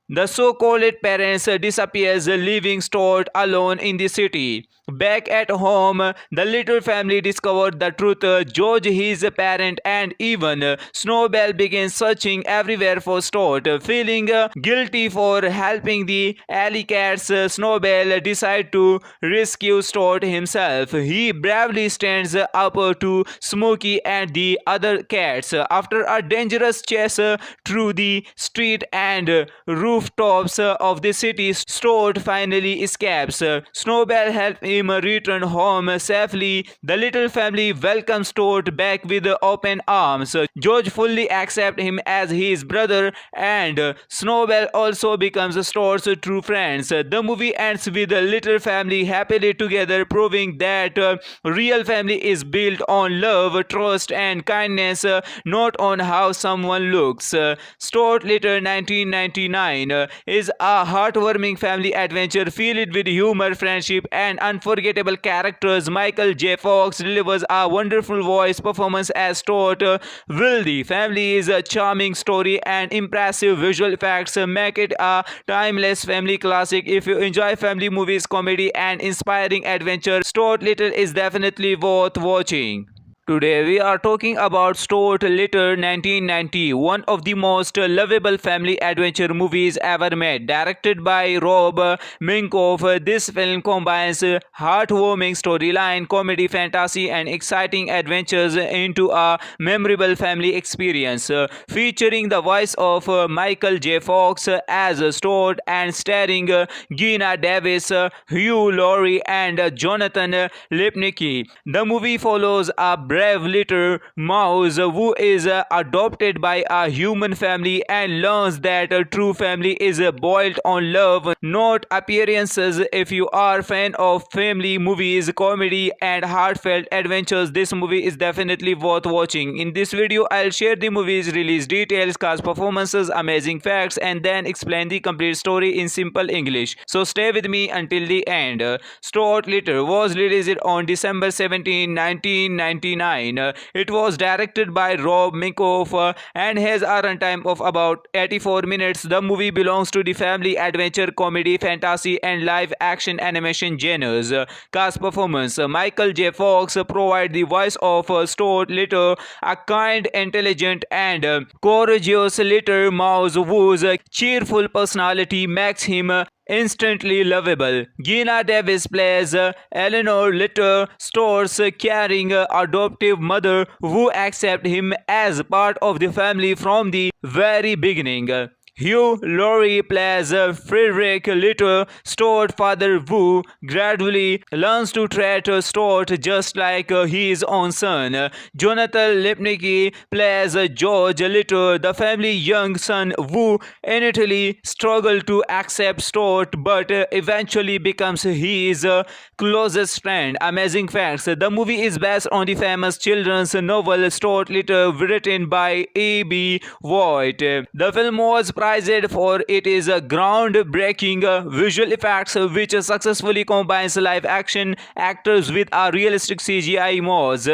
The so-called parents disappears, leaving Stuart alone in the city. Back at home, the little family discovered the truth. George, his parent, and even Snowbell begin searching everywhere for Stuart. Feeling guilty for helping the alley cats, Snowbell decides to rescue Stuart himself. He bravely stands up to Smokey and the other cats. After a dangerous chase through the street and rooftops of the city, Stuart finally escapes. Snowbell helps him return home safely. The little family welcomes Stuart back with open arms. George fully accepts him as his brother, and Snowbell also becomes Stuart's true friends. The movie ends with the little family happily together, proving that real family is built on love, trust, and kindness, not on how someone looks. Stuart Little 1999 is a heartwarming family adventure filled with humor, friendship, and unforgettable characters. Michael J. Fox delivers a wonderful voice performance as Stuart. Will the family's charming story and impressive visual effects make it a timeless family classic. If you enjoy family movies, comedy, and inspiring adventure, Stuart Little is definitely worth watching. Today we are talking about Stuart Little 1990, one of the most lovable family adventure movies ever made. Directed by Rob Minkoff, this film combines heartwarming storyline, comedy, fantasy, and exciting adventures into a memorable family experience. Featuring the voice of Michael J. Fox as Stuart and starring Geena Davis, Hugh Laurie, and Jonathan Lipnicki. The movie follows a brave little mouse who is adopted by a human family and learns that a true family is built on love, not appearances. If you are a fan of family movies, comedy, and heartfelt adventures, this movie is definitely worth watching. In this video, I'll share the movie's release details, cast performances, amazing facts, and then explain the complete story in simple English. So stay with me until the end. Stuart Little was released on December 17, 1999 1999. It was directed by Rob Minkoff and has a runtime of about 84 minutes. The movie belongs to the family adventure, comedy, fantasy, and live action animation genres. Cast performance: Michael J. Fox provide the voice of Stuart Little, a kind, intelligent, and courageous little mouse whose cheerful personality makes him instantly lovable. Gina Davis plays Eleanor Little, Stuart's caring adoptive mother who accepts him as part of the family from the very beginning. Hugh Laurie plays Frederick Little, Stuart's father who gradually learns to treat Stuart just like his own son. Jonathan Lipnicki plays George Little, the family young son who initially struggles to accept Stuart but eventually becomes his closest friend. Amazing facts: the movie is based on the famous children's novel Stuart Little, written by A.B. White. The film was praised for its groundbreaking visual effects, which successfully combines live action actors with a realistic CGI mods.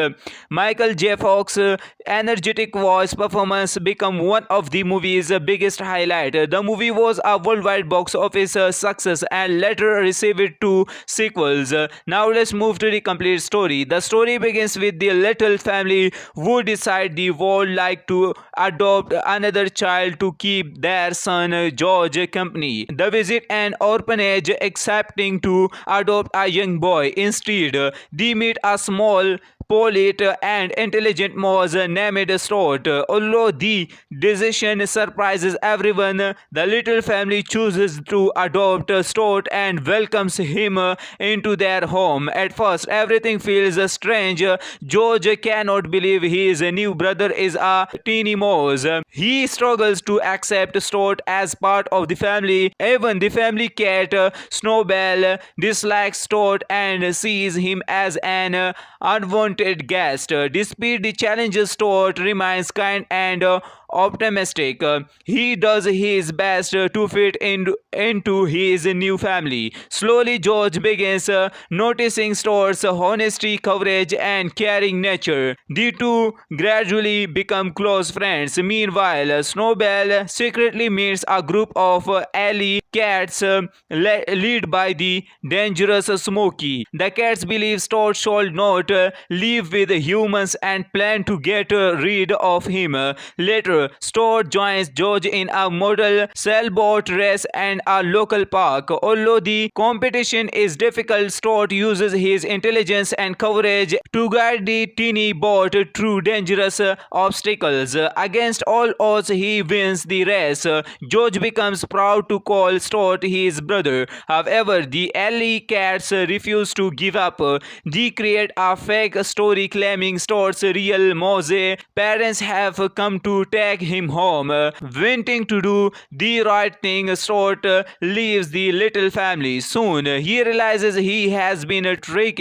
Michael J. Fox's energetic voice performance became one of the movie's biggest highlights. The movie was a worldwide box office success and later received two sequels. Now let's move to the complete story. The story begins with the Little family who decide they would like to adopt another child to keep their son George company. They visit an orphanage accepting to adopt a young boy. Instead, they meet a small, polite and intelligent mouse named Stuart. Although the decision surprises everyone, the Little family chooses to adopt Stuart and welcomes him into their home. At first, everything feels strange. George cannot believe his new brother is a teeny mouse. He struggles to accept Stuart as part of the family. Even the family cat, Snowbell, dislikes Stuart and sees him as an unwanted guest. Despite the challenges, Stuart remains kind and optimistic. He does his best to fit into his new family. Slowly, George begins noticing Stuart's honesty, courage, and caring nature. The two gradually become close friends. Meanwhile, Snowbell secretly meets a group of alley cats led by the dangerous Smokey. The cats believe Stuart should not live with humans and plan to get rid of him. Later, Stuart joins George in a model sailboat race and a local park. Although the competition is difficult, Stuart uses his intelligence and courage to guide the teeny boat through dangerous obstacles. Against all odds, he wins the race. George becomes proud to call Stuart his brother. However, the alley cats refuse to give up. They create a fake story claiming Stuart's real mouse parents have come to take him home. Wanting to do the right thing, Stuart leaves the Little family. Soon, he realizes he has been tricked.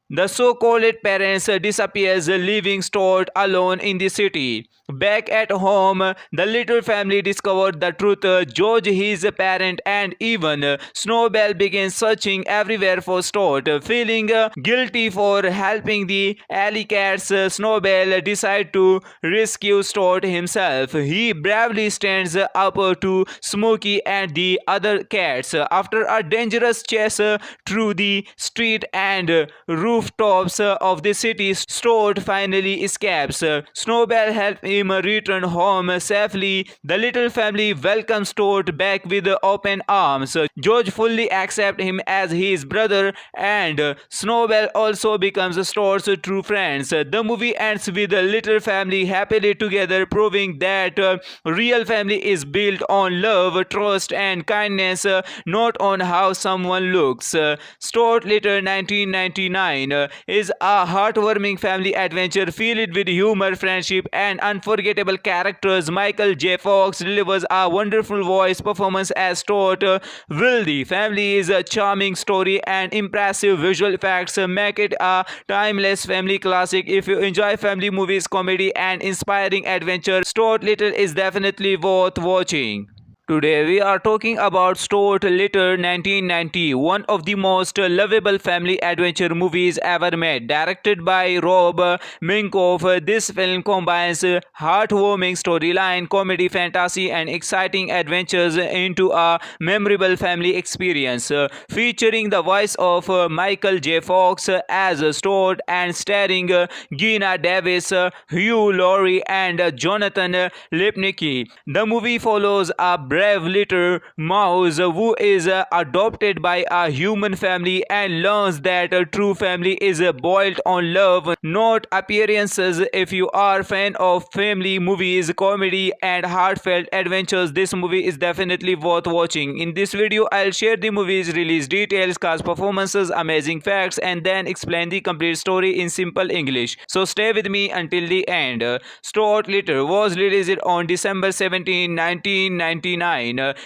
The so-called parents disappears, leaving Stuart alone in the city. Back at home, the Little family discovered the truth. George, his parent, and even Snowbell begin searching everywhere for Stuart. Feeling guilty for helping the alley cats, Snowbell decides to rescue Stuart himself. He bravely stands up to Smokey and the other cats. After a dangerous chase through the street and rooftops of the city, Stuart finally escapes. Snowbell helps him return home safely. The Little family welcomes Stuart back with open arms. George fully accepts him as his brother, and Snowbell also becomes Stuart's true friends. The movie ends with the Little family happily together, proving that real family is built on love, trust, and kindness, not on how someone looks. Stuart Little 1999 is a heartwarming family adventure filled with humor, friendship, and unforgettable characters. Michael J. Fox delivers a wonderful voice performance as Stuart. Will the Family's charming story and impressive visual effects make it a timeless family classic. If you enjoy family movies, comedy, and inspiring adventure, Stuart Little is definitely worth watching. Today we are talking about Stuart Little 1990, one of the most lovable family adventure movies ever made. Directed by Rob Minkoff, this film combines heartwarming storyline, comedy, fantasy, and exciting adventures into a memorable family experience. Featuring the voice of Michael J. Fox as Stuart and starring Geena Davis, Hugh Laurie, and Jonathan Lipnicki. The movie follows a brave little mouse who is adopted by a human family and learns that a true family is built on love, not appearances. If you are a fan of family movies, comedy, and heartfelt adventures, this movie is definitely worth watching. In this video, I'll share the movie's release details, cast performances, amazing facts, and then explain the complete story in simple English. So stay with me until the end. Stuart Little was released on December 17, 1999.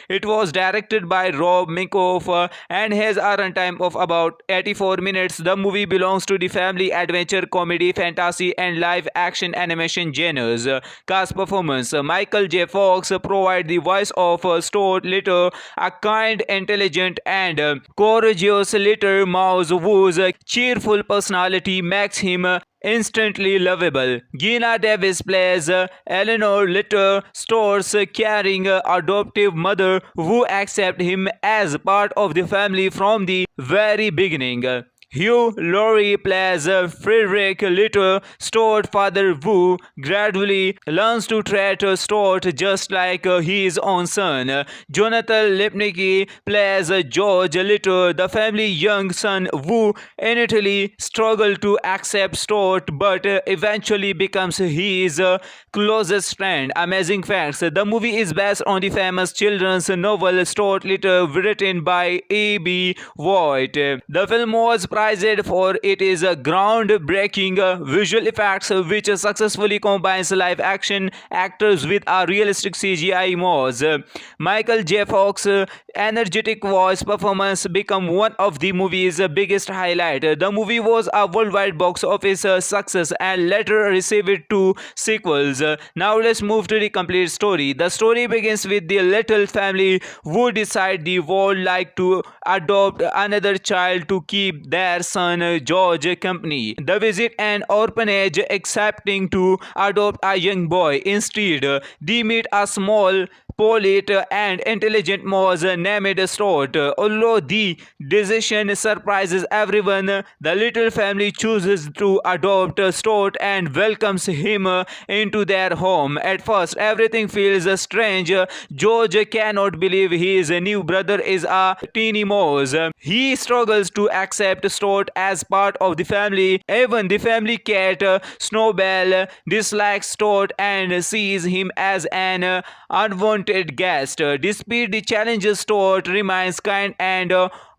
It was directed by Rob Minkoff and has a runtime of about 84 minutes. The movie belongs to the family adventure, comedy, fantasy, and live action animation genres. Cast performance: Michael J. Fox provides the voice of Stuart Little, a kind, intelligent, and courageous little mouse whose cheerful personality makes him instantly lovable. Geena Davis plays Eleanor Little, Stuart's caring adoptive mother who accepts him as part of the family from the very beginning. Hugh Laurie plays Frederick Little, Stuart's father who gradually learns to treat Stuart just like his own son. Jonathan Lipnicki plays George Little, the family's young son who initially struggles to accept Stuart but eventually becomes his closest friend. Amazing facts: the movie is based on the famous children's novel Stuart Little, written by A.B. White. The film was praised for its groundbreaking visual effects, which successfully combines live action actors with a realistic CGI mods. Michael J. Fox's energetic voice performance became one of the movie's biggest highlights. The movie was a worldwide box office success and later received 2 sequels. Now let's move to the complete story. The story begins with the Little family who decide they would like to adopt another child to keep their son George company. They visit an orphanage accepting to adopt a young boy. Instead, they meet a small, polite, and intelligent mouse named Stuart. Although the decision surprises everyone, the Little family chooses to adopt Stuart and welcomes him into their home. At first, everything feels strange. George cannot believe his new brother is a teeny mouse. He struggles to accept Stuart as part of the family. Even the family cat, Snowbell, dislikes Stuart and sees him as an unwanted guest. Despite the challenges, Stuart remains kind and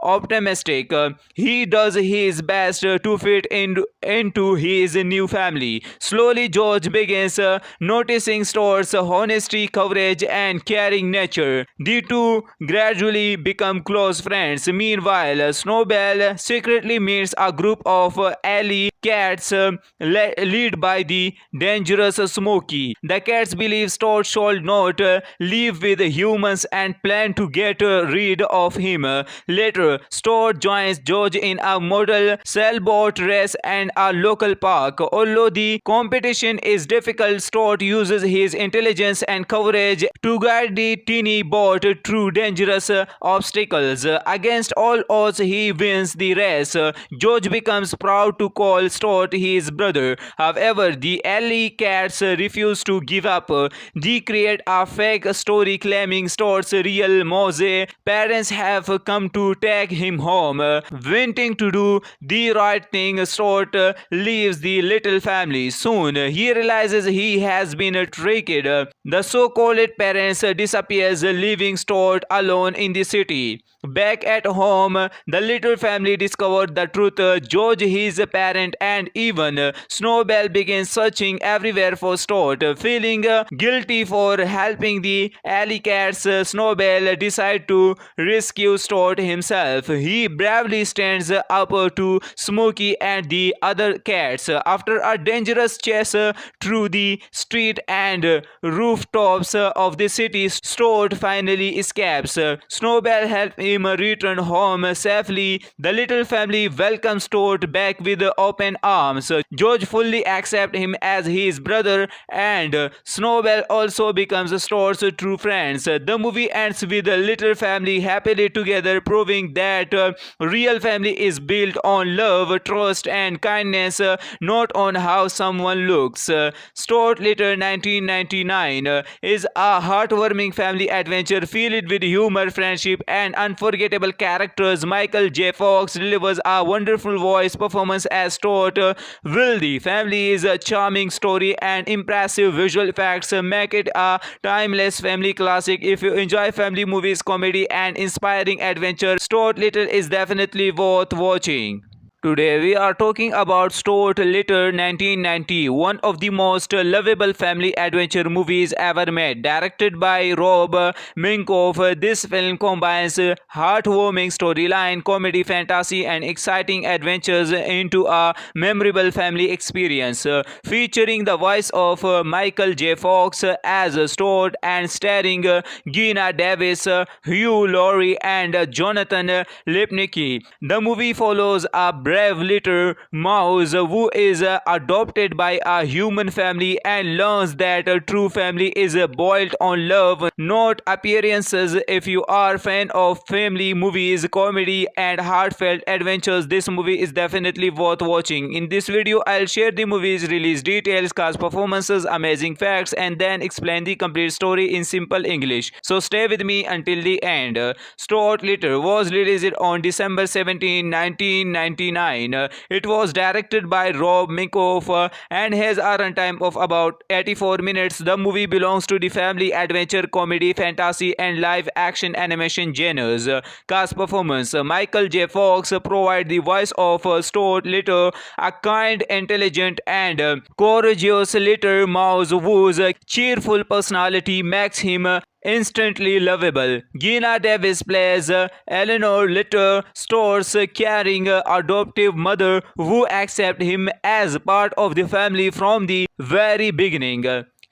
optimistic. He does his best to fit into his new family. Slowly, George begins noticing Stuart's honesty, courage, and caring nature. The two gradually become close friends. Meanwhile, Snowbell secretly meets a group of alley cats led by the dangerous Smokey. The cats believe Stuart should not live with humans and plan to get rid of him. Later, Stuart joins George in a model sailboat race and a local park. Although the competition is difficult, Stuart uses his intelligence and courage to guide the teeny boat through dangerous obstacles. Against all odds, he wins the race. George becomes proud to call Stuart his brother. However, the alley cats refuse to give up. They create a fake story claiming Stuart's real mouse parents have come to take him home. Wanting to do the right thing, Stuart leaves the Little family. Soon, he realizes he has been tricked. The so-called parents disappears, leaving Stuart alone in the city. Back at home, the Little family discovered the truth. George, his parent, and even Snowbell begin searching everywhere for Stuart. Feeling guilty for helping the alley cats, Snowbell decides to rescue Stuart himself. himself. He bravely stands up to Smokey and the other cats. After a dangerous chase through the street and rooftops of the city, Stuart finally escapes. Snowball helps him return home safely. The little family welcomes Stuart back with open arms. George fully accepts him as his brother, and Snowball also becomes Stuart's true friends. The movie ends with the little family happily together, proving that real family is built on love, trust, and kindness, not on how someone looks. Stuart Little 1999 is a heartwarming family adventure filled with humor, friendship, and unforgettable characters. Michael J. Fox delivers a wonderful voice performance as Stuart. Will the family is a charming story and impressive visual effects make it a timeless family classic. If you enjoy family movies, comedy, and inspiring adventure, Stuart Little is definitely worth watching. Today we are talking about Stuart Little 1990, one of the most lovable family adventure movies ever made. Directed by Rob Minkoff, this film combines heartwarming storyline, comedy, fantasy, and exciting adventures into a memorable family experience. Featuring the voice of Michael J. Fox as Stuart and starring Geena Davis, Hugh Laurie, and Jonathan Lipnicki. The movie follows a brave little mouse who is adopted by a human family and learns that a true family is built on love, not appearances. If you are a fan of family movies, comedy, and heartfelt adventures, this movie is definitely worth watching. In this video, I'll share the movie's release details, cast performances, amazing facts, and then explain the complete story in simple English. So stay with me until the end. Stuart Little was released on December 17, 1999. It was directed by Rob Minkoff and has a runtime of about 84 minutes. The movie belongs to the family adventure, comedy, fantasy, and live action animation genres. Cast performance: Michael J. Fox provides the voice of Stuart Little, a kind, intelligent, and courageous little mouse whose cheerful personality makes him instantly lovable. Geena Davis plays Eleanor Little, Stuart's caring adoptive mother who accepts him as part of the family from the very beginning.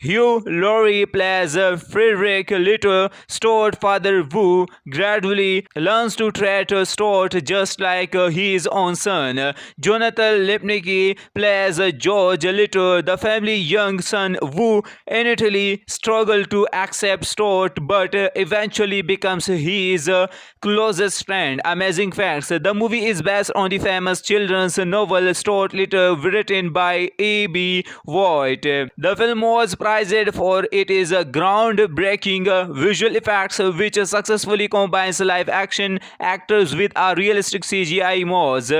Hugh Laurie plays Frederick Little, Stuart's father who gradually learns to treat Stuart just like his own son. Jonathan Lipnicki plays George Little, the family's young son who initially struggles to accept Stuart but eventually becomes his closest friend. Amazing facts: the movie is based on the famous children's novel Stuart Little, written by A.B. White. The film was praised for its groundbreaking visual effects, which successfully combines live action actors with a realistic CGI mods.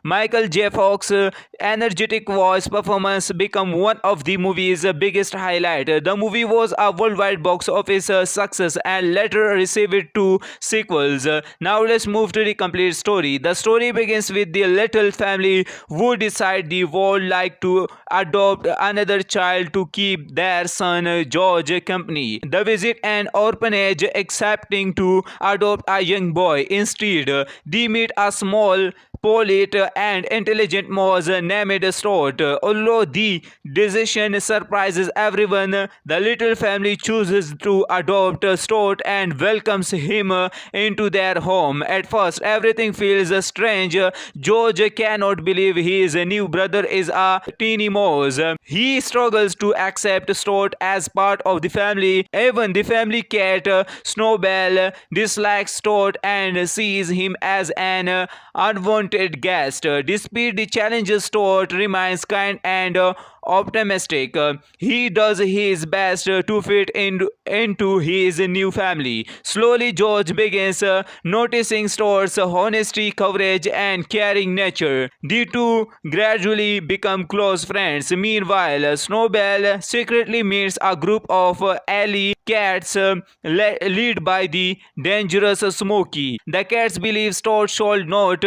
Michael J. Fox's energetic voice performance became one of the movie's biggest highlights. The movie was a worldwide box office success and later received 2 sequels. Now let's move to the complete story. The story begins with the little family who decide they would like to adopt another child to keep their son George company. They visit an orphanage accepting to adopt a young boy. Instead, they meet a small, polite, and intelligent mouse named Stuart. Although the decision surprises everyone, the little family chooses to adopt Stuart and welcomes him into their home. At first, everything feels strange. George cannot believe his new brother is a teeny mouse. He struggles to accept Stuart as part of the family. Even the family cat, Snowball, dislikes Stuart and sees him as an unwanted guest. Despite the challenges, Stuart remains kind and optimistic. He does his best to fit into his new family. Slowly, George begins noticing Stuart's honesty, courage, and caring nature. The two gradually become close friends. Meanwhile, Snowball secretly meets a group of alley cats led by the dangerous Smokey. The cats believe Stuart should not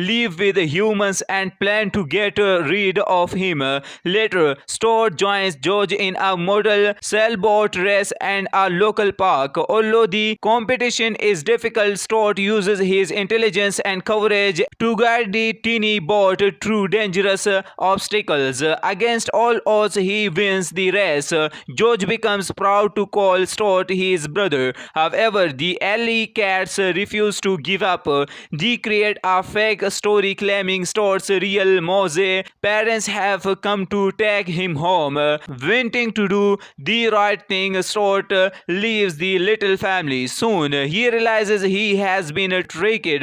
live with humans and plan to get rid of him. Later, Stuart joins George in a model sailboat race and a local park. Although the competition is difficult, Stuart uses his intelligence and courage to guide the teeny boat through dangerous obstacles. Against all odds, he wins the race. George becomes proud to call Stuart his brother. However, the alley cats refuse to give up. They create a fake story claiming Stuart's real Mose parents have come to take him home. Wanting to do the right thing, Stuart leaves the little family. Soon, he realizes he has been tricked.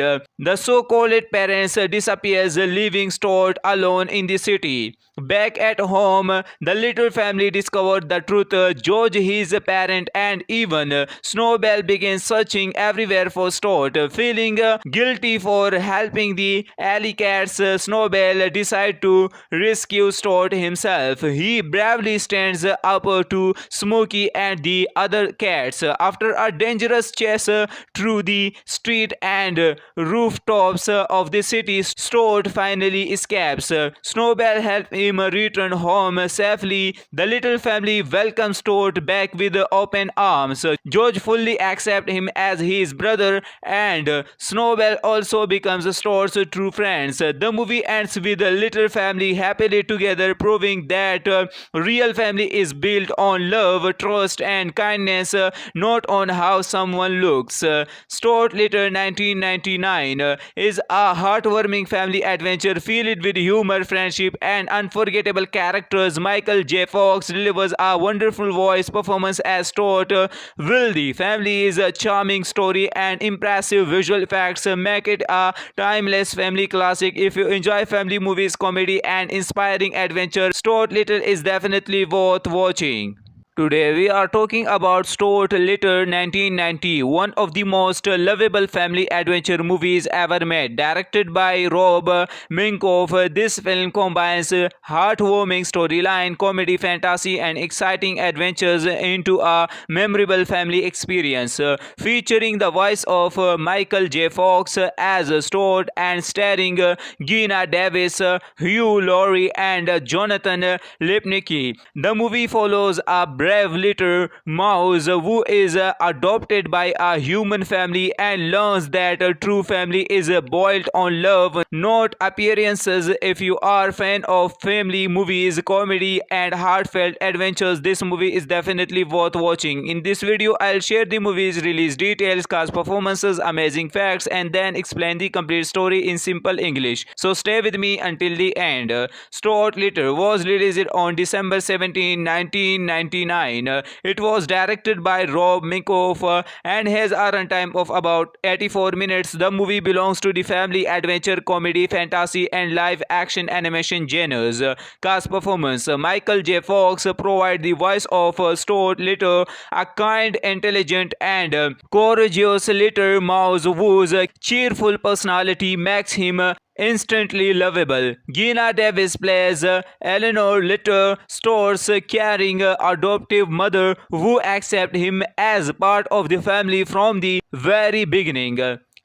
The so-called parents disappears, leaving Stuart alone in the city. Back at home, the little family discovered the truth. George, his parent, and even Snowbell begin searching everywhere for Stuart. Feeling guilty for helping the alley cats, Snowbell decides to rescue Stuart himself. He bravely stands up to Smokey and the other cats. After a dangerous chase through the street and rooftops of the city, Stuart finally escapes. Snowbell helps him return home safely. The little family welcomes Stuart back with open arms. George fully accepts him as his brother, and Snowbell also becomes Stuart's true friends. The movie ends with the little family happily together, proving that real family is built on love, trust, and kindness, not on how someone looks. Stuart Little 1999 is a heartwarming family adventure filled with humor, friendship, and unforgettable characters. Michael J. Fox delivers a wonderful voice performance as Stuart. Will the Family's charming story and impressive visual effects make it a timeless family classic. If you enjoy family movies, comedy, and inspiring adventure, Stuart Little is definitely worth watching. Today we are talking about Stuart Little 1990, one of the most lovable family adventure movies ever made. Directed by Rob Minkoff, this film combines heartwarming storyline, comedy, fantasy, and exciting adventures into a memorable family experience. Featuring the voice of Michael J. Fox as Stuart and starring Geena Davis, Hugh Laurie, and Jonathan Lipnicki. The movie follows a brave little mouse who is adopted by a human family and learns that a true family is built on love, not appearances. If you are a fan of family movies, comedy, and heartfelt adventures, this movie is definitely worth watching. In this video, I'll share the movie's release details, cast performances, amazing facts, and then explain the complete story in simple English. So stay with me until the end. Stuart Little was released on December 17, 1999. It was directed by Rob Minkoff and has a runtime of about 84 minutes. The movie belongs to the family adventure, comedy, fantasy, and live action animation genres. Cast performance: Michael J. Fox provides the voice of Stuart Little, a kind, intelligent, and courageous little mouse whose cheerful personality makes him instantly lovable. Geena Davis plays Eleanor Little, Stuart's caring adoptive mother who accepts him as part of the family from the very beginning.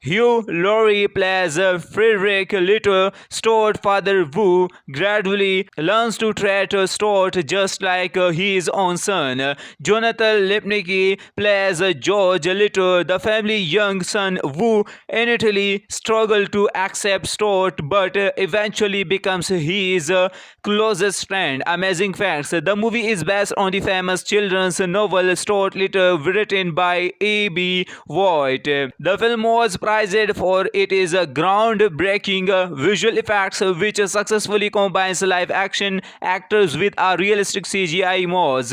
Hugh Laurie plays Frederick Little, Stuart's father who gradually learns to treat Stuart just like his own son. Jonathan Lipnicki plays George Little, the family's young son who initially struggles to accept Stuart but eventually becomes his closest friend. Amazing facts: the movie is based on the famous children's novel Stuart Little, written by A.B. White. The film was praised for its groundbreaking visual effects, which successfully combines live action actors with a realistic CGI mouse.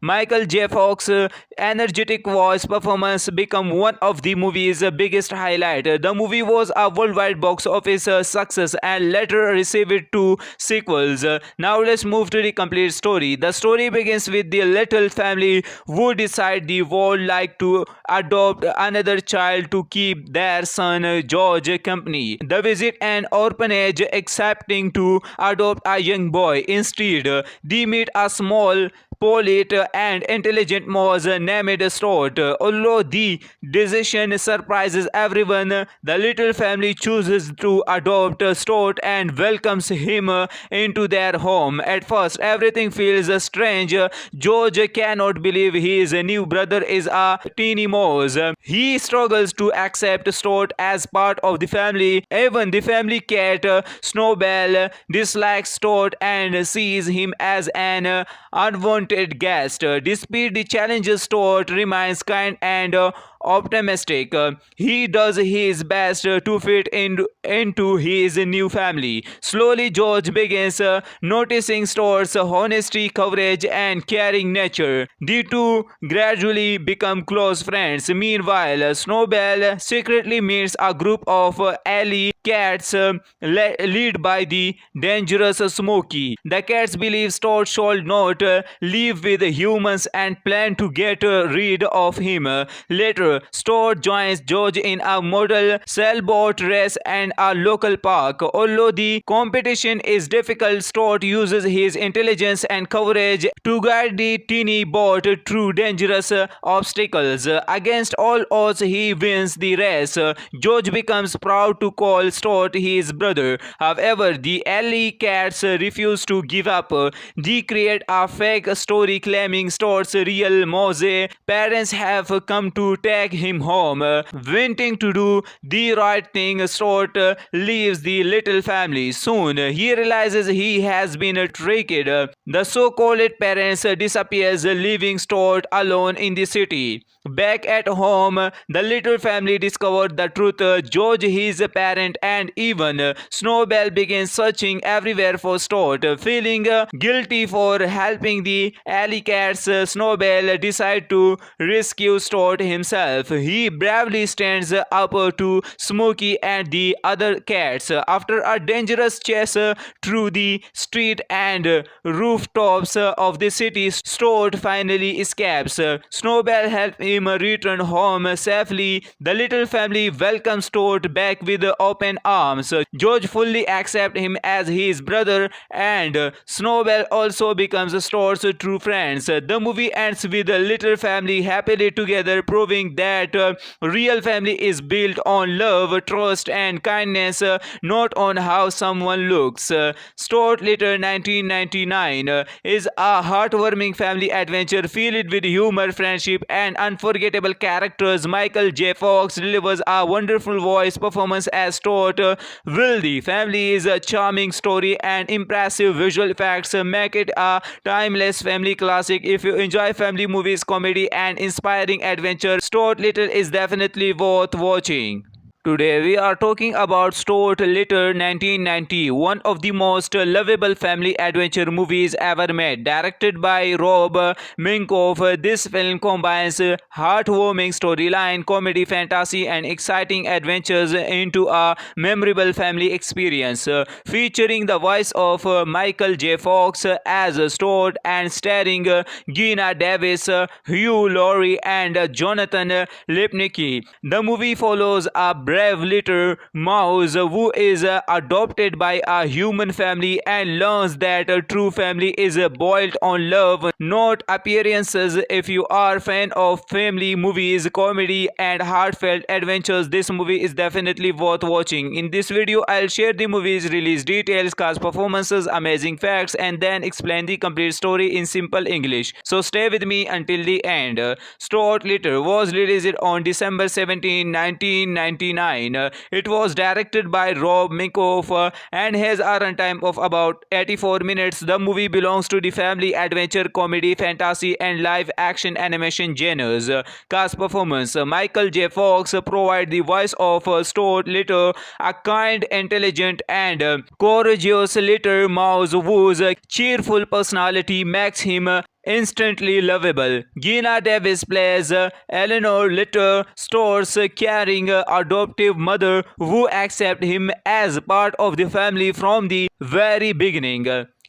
Michael J. Fox's energetic voice performance became one of the movie's biggest highlights. The movie was a worldwide box office success and later received 2 sequels. Now let's move to the complete story. The story begins with the little family who decide they would like to adopt another child to keep their son George company. They visit an orphanage accepting to adopt a young boy. Instead, they meet a small polite and intelligent was named Stuart. Although the decision surprises everyone, the little family chooses to adopt Stuart and welcomes him into their home. At first, everything feels strange. George cannot believe his new brother is a teeny mouse. He struggles to accept Stuart as part of the family. Even the family cat, Snowbell, dislikes Stuart and sees him as an unwanted guest. Despite the challenges, Stuart remains kind and optimistic. He does his best to fit into his new family. Slowly, George begins noticing Stuart's honesty, courage, and caring nature. The two gradually become close friends. Meanwhile, Snowbell secretly meets a group of alley cats led by the dangerous Smokey. The cats believe Stuart should not live with humans and plan to get rid of him. Later, Stuart joins George in a model sailboat race and a local park. Although the competition is difficult, Stuart uses his intelligence and courage to guide the teeny boat through dangerous obstacles. Against all odds, he wins the race. George becomes proud to call Stuart his brother. However, the alley cats refuse to give up. They create a fake story claiming Stuart's real Mose parents have come to take him home. Wanting to do the right thing, Stuart leaves the little family. Soon, he realizes he has been tricked. The so-called parents disappears, leaving Stuart alone in the city. Back at home, the little family discovered the truth. George, his parent, and even Snowbell begin searching everywhere for Stuart. Feeling guilty for helping the alley cats, Snowbell decides to rescue Stuart himself. He bravely stands up to Smokey and the other cats. After a dangerous chase through the street and rooftops of the city, Stuart finally escapes. Snowbell helps him return home safely. The little family welcomes Stuart back with open arms. George fully accepts him as his brother, and Snowbell also becomes Stuart's true friends. The movie ends with the little family happily together, proving that real family is built on love, trust, and kindness, not on how someone looks. Stuart Little 1999 is a heartwarming family adventure filled with humor, friendship, and unforgettable characters. Michael J. Fox delivers a wonderful voice performance as Stuart. Will the Family's charming story and impressive visual effects make it a timeless family classic. If you enjoy family movies, comedy, and inspiring adventure, Stuart Little is definitely worth watching. Today we are talking about Stuart Little 1990, one of the most lovable family adventure movies ever made. Directed by Rob Minkoff, this film combines heartwarming storyline, comedy, fantasy, and exciting adventures into a memorable family experience. Featuring the voice of Michael J. Fox as Stuart and starring Geena Davis, Hugh Laurie, and Jonathan Lipnicki. The movie follows a brave little mouse who is adopted by a human family and learns that a true family is built on love, not appearances. If you are a fan of family movies, comedy, and heartfelt adventures, this movie is definitely worth watching. In this video, I'll share the movie's release details, cast performances, amazing facts, and then explain the complete story in simple English. So stay with me until the end. Stuart Little was released on December 17, 1999. It was directed by Rob Minkoff and has a runtime of about 84 minutes. The movie belongs to the family adventure, comedy, fantasy, and live action animation genres. Cast performance: Michael J. Fox provides the voice of Stuart Little, a kind, intelligent, and courageous little mouse whose cheerful personality makes him instantly lovable. Geena Davis plays Eleanor Little, Stuart's caring adoptive mother who accepts him as part of the family from the very beginning.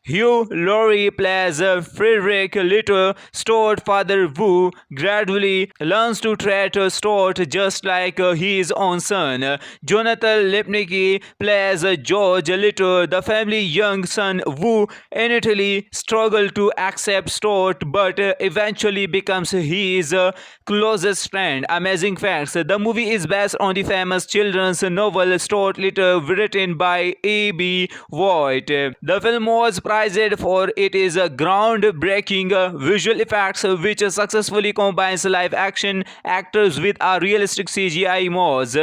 Hugh Laurie plays Frederick Litter. Stuart father Wu gradually learns to treat Stuart just like his own son. Jonathan Lipnicki plays George Litter. The family young son Wu initially struggles to accept Stuart but eventually becomes his closest friend. Amazing facts. The movie is based on the famous children's novel Stuart Little written by A.B. White. The film was praised for its groundbreaking visual effects which successfully combines live action actors with a realistic CGI mods.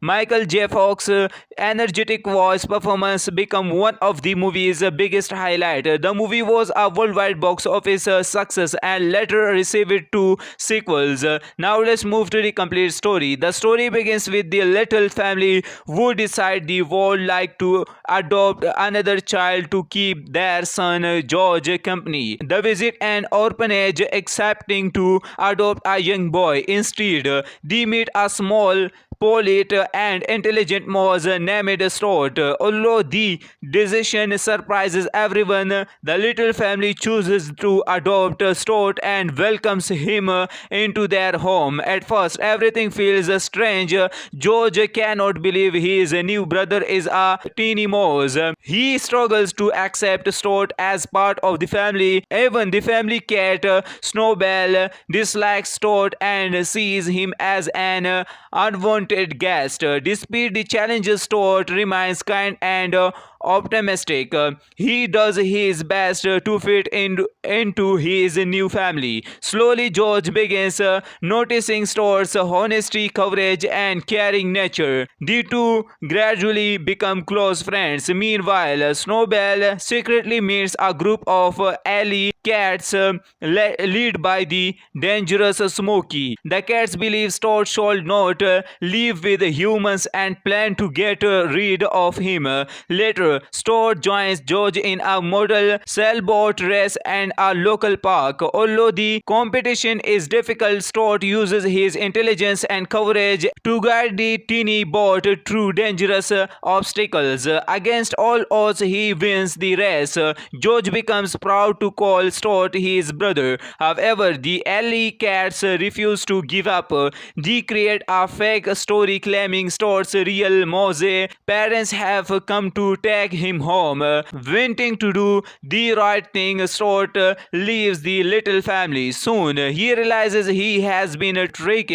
Michael J. Fox's energetic voice performance became one of the movie's biggest highlight. The movie was a worldwide box office success and later received two sequels. Now let's move to the complete story. The story begins with the little family who decide they would like to adopt another child to keep their son George company. They visit an orphanage accepting to adopt a young boy. Instead, they meet a small polite and intelligent mouse named Stuart. Although the decision surprises everyone, the little family chooses to adopt Stuart and welcomes him into their home. At first, everything feels strange. George cannot believe his new brother is a teeny mouse. He struggles to accept Stuart as part of the family. Even the family cat, Snowbell, dislikes Stuart and sees him as an unwanted guest. Despite the challenges, Stuart remains kind and optimistic. He does his best to fit into his new family. Slowly, George begins noticing Stuart's honesty, courage, and caring nature. The two gradually become close friends. Meanwhile, Snowbell secretly meets a group of alley cats led by the dangerous Smokey. The cats believe Stuart should not live with humans and plan to get rid of him. Later, Stuart joins George in a model sailboat race and a local park. Although the competition is difficult, Stuart uses his intelligence and courage to guide the teeny boat through dangerous obstacles. Against all odds, he wins the race. George becomes proud to call Stuart his brother. However, the alley cats refuse to give up. They create a fake story claiming Stuart's real mouse parents have come to take him home. Wanting to do the right thing, Stuart leaves the little family. Soon, he realizes he has been tricked.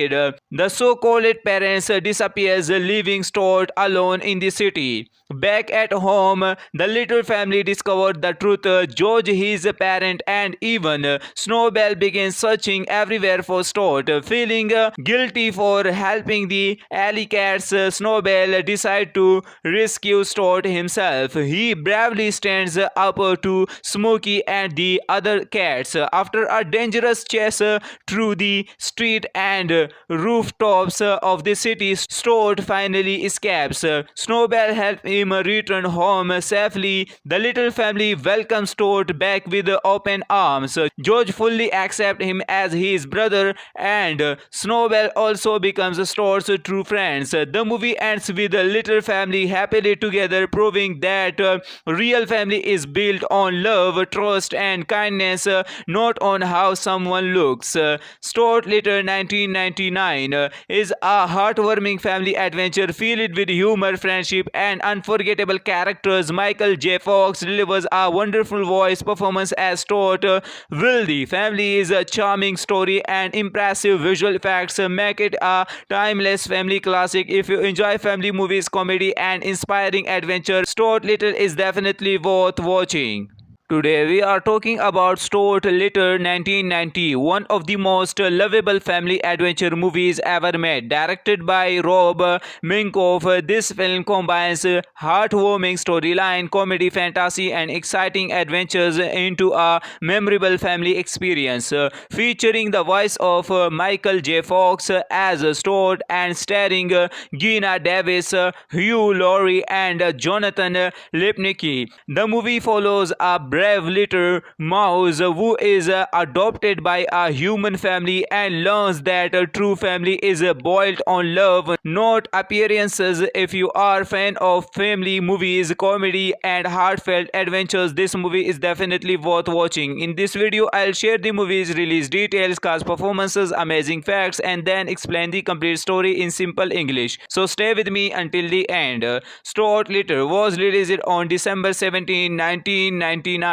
The so-called parents disappears, leaving Stuart alone in the city. Back at home, the little family discovered the truth. George, his parent, and even Snowbell begin searching everywhere for Stuart. Feeling guilty for helping the alley cats, Snowbell decides to rescue Stuart himself. He bravely stands up to Smokey and the other cats. After a dangerous chase through the street and rooftops of the city, Stuart finally escapes. Snowbell helps him return home safely. The little family welcomes Stuart back with open arms. George fully accepts him as his brother, and Snowbell also becomes Stuart's true friends. The movie ends with the little family happily together, proving that real family is built on love, trust, and kindness, not on how someone looks. Stuart Little 1999 is a heartwarming family adventure filled with humor, friendship, and unforgettable characters. Michael J. Fox delivers a wonderful voice performance as Stuart. Will the Family's charming story and impressive visual effects make it a timeless family classic. If you enjoy family movies, comedy, and inspiring adventure, Stuart Little is definitely worth watching. Today we are talking about Stuart Little 1990, one of the most lovable family adventure movies ever made. Directed by Rob Minkoff, this film combines heartwarming storyline, comedy, fantasy, and exciting adventures into a memorable family experience. Featuring the voice of Michael J. Fox as Stuart and starring Gina Davis, Hugh Laurie, and Jonathan Lipnicki. The movie follows a brave little mouse who is adopted by a human family and learns that a true family is built on love, not appearances. If you are a fan of family movies, comedy and heartfelt adventures, this movie is definitely worth watching. In this video, I'll share the movie's release details, cast performances, amazing facts, and then explain the complete story in simple English. So stay with me until the end. Stuart Little was released on December 17, 1999.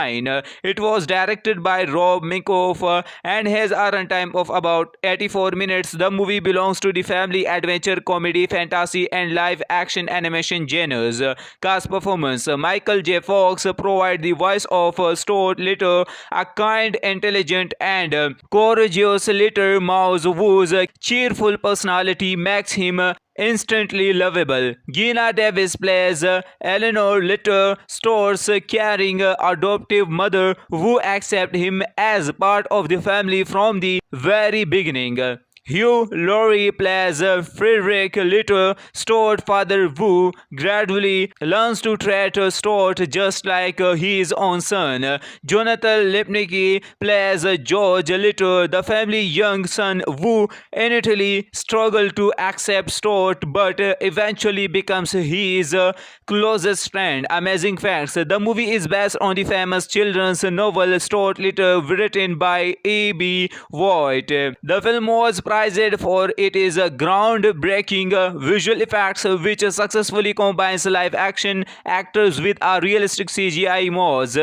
It was directed by Rob Minkoff and has a runtime of about 84 minutes. The movie belongs to the family adventure, comedy, fantasy, and live action animation genres. Cast performance: Michael J. Fox provide the voice of Stuart Little, a kind, intelligent, and courageous little mouse whose cheerful personality makes him instantly lovable. Gina Davis plays Eleanor Little, Stuart's caring adoptive mother who accepts him as part of the family from the very beginning. Hugh Laurie plays Frederick Little, Stuart's father who gradually learns to treat Stuart just like his own son. Jonathan Lipnicki plays George Little, the family young son who initially struggles to accept Stuart but eventually becomes his closest friend. Amazing facts: the movie is based on the famous children's novel Stuart Little, written by A.B. White. The film was praised for its groundbreaking visual effects, which successfully combines live action actors with a realistic CGI mods.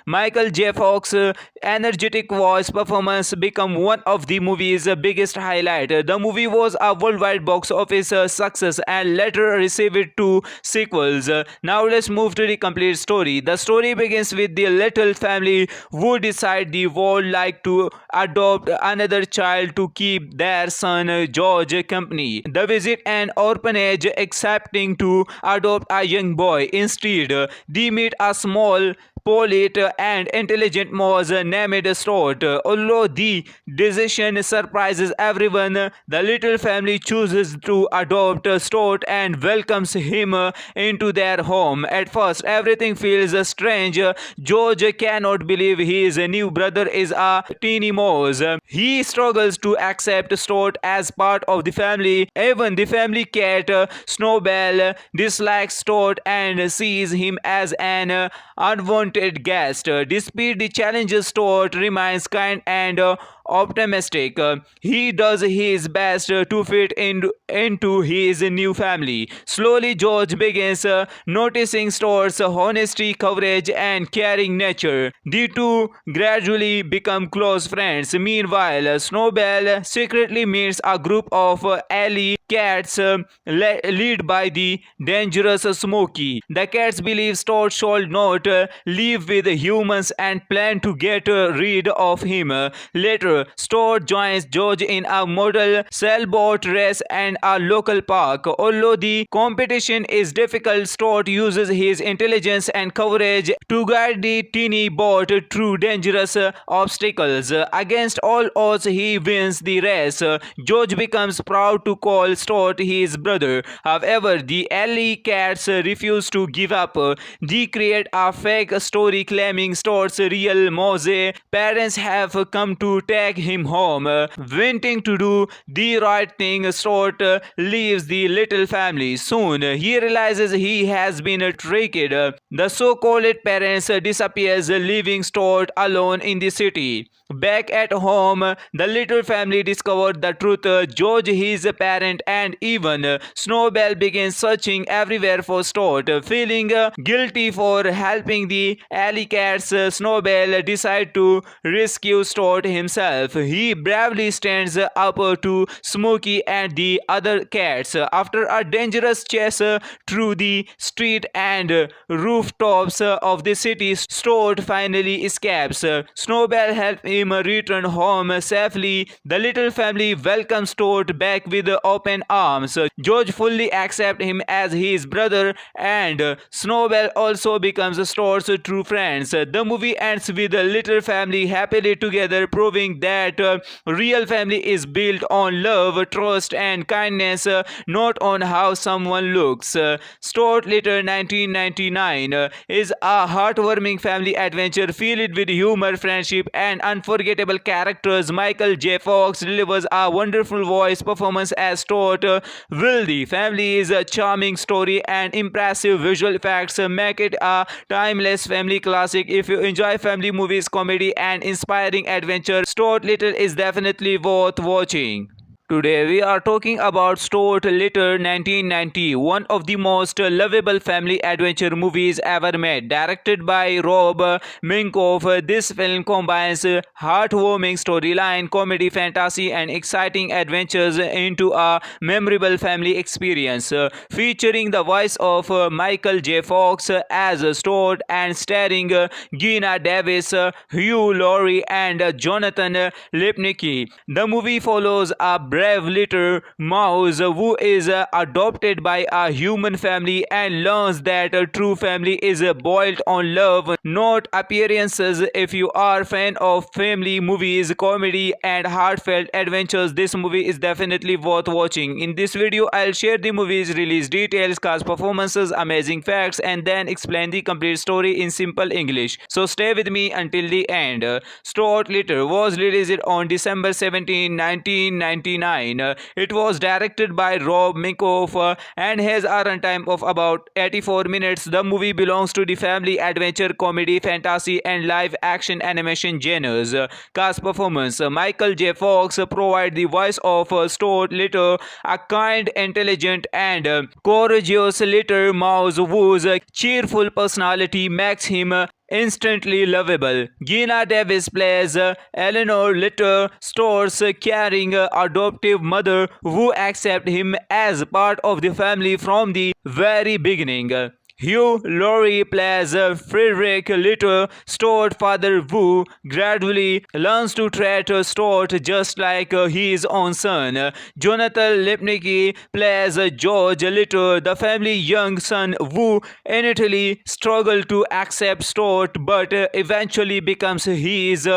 Michael J. Fox's energetic voice performance became one of the movie's biggest highlights. The movie was a worldwide box office success and later received 2 sequels. Now let's move to the complete story. The story begins with the Little family who decide they would like to adopt another child to keep their son George company. They visit an orphanage accepting to adopt a young boy. Instead, they meet a small, polite and intelligent mouse named Stuart. Although the decision surprises everyone, the Little family chooses to adopt Stuart and welcomes him into their home. At first, everything feels strange. George cannot believe his new brother is a teeny mouse. He struggles to accept Stuart as part of the family. Even the family cat, Snowbell, dislikes Stuart and sees him as an unwanted guest. Despite the challenges, Stuart remains kind and optimistic. He does his best to fit into his new family. Slowly, George begins noticing Stuart's honesty, courage, and caring nature. The two gradually become close friends. Meanwhile, Snowbell secretly meets a group of alley cats led by the dangerous Smokey. The cats believe Stuart should not live with humans and plan to get rid of him. Later, Stuart joins George in a model sailboat race and a local park. Although the competition is difficult, Stuart uses his intelligence and courage to guide the teeny boat through dangerous obstacles. Against all odds, he wins the race. George becomes proud to call Stuart his brother. However, the alley cats refuse to give up. They create a fake story claiming Stuart's real mouse parents have come to take him home. Wanting to do the right thing, Stuart leaves the Little family. Soon, he realizes he has been tricked. The so-called parents disappears, leaving Stuart alone in the city. Back at home, the Little family discovered the truth. George, his parent, and even Snowbell begin searching everywhere for Stuart. Feeling guilty for helping the alley cats, Snowbell decides to rescue Stuart himself. He bravely stands up to Smokey and the other cats. After a dangerous chase through the street and rooftops of the city, Stuart finally escapes. Snowbell helps him return home safely. The Little family welcomes Stuart back with open arms. George fully accepts him as his brother, and Snowbell also becomes Stuart's true friends. The movie ends with the Little family happily together, proving showing that real family is built on love, trust, and kindness, not on how someone looks. Stuart Little 1999 is a heartwarming family adventure filled with humor, friendship, and unforgettable characters. Michael J. Fox delivers a wonderful voice performance as Stuart. Will the Family's charming story and impressive visual effects make it a timeless family classic. If you enjoy family movies, comedy, and inspiring adventure, Stuart Little is definitely worth watching. Today we are talking about Stuart Little 1990, one of the most lovable family adventure movies ever made. Directed by Rob Minkoff, this film combines heartwarming storyline, comedy, fantasy, and exciting adventures into a memorable family experience. Featuring the voice of Michael J. Fox as Stuart and starring Gina Davis, Hugh Laurie, and Jonathan Lipnicki. The movie follows a brave little mouse who is adopted by a human family and learns that a true family is built on love, not appearances. If you are a fan of family movies, comedy, and heartfelt adventures, this movie is definitely worth watching. In this video, I'll share the movie's release details, cast performances, amazing facts, and then explain the complete story in simple English. So stay with me until the end. Stuart Little was released on December 17, 1999. It was directed by Rob Minkoff and has a runtime of about 84 minutes. The movie belongs to the family adventure, comedy, fantasy, and live action animation genres. Cast performance: Michael J. Fox provides the voice of Stuart Little, a kind, intelligent, and courageous little mouse whose cheerful personality makes him instantly lovable. Gina Davis plays Eleanor Little, Stuart's caring adoptive mother who accepts him as part of the family from the very beginning. Hugh Laurie plays Frederick Little, Stuart's father who gradually learns to treat Stuart just like his own son. Jonathan Lipnicki plays George Little, the family's young son who initially struggles to accept Stuart but eventually becomes his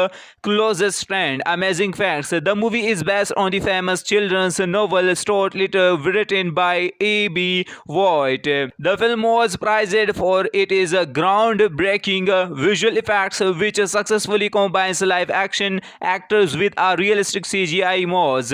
closest friend. Amazing facts: the movie is based on the famous children's novel Stuart Little, written by A.B. White. The film was praised for its groundbreaking visual effects, which successfully combines live action actors with a realistic CGI mods.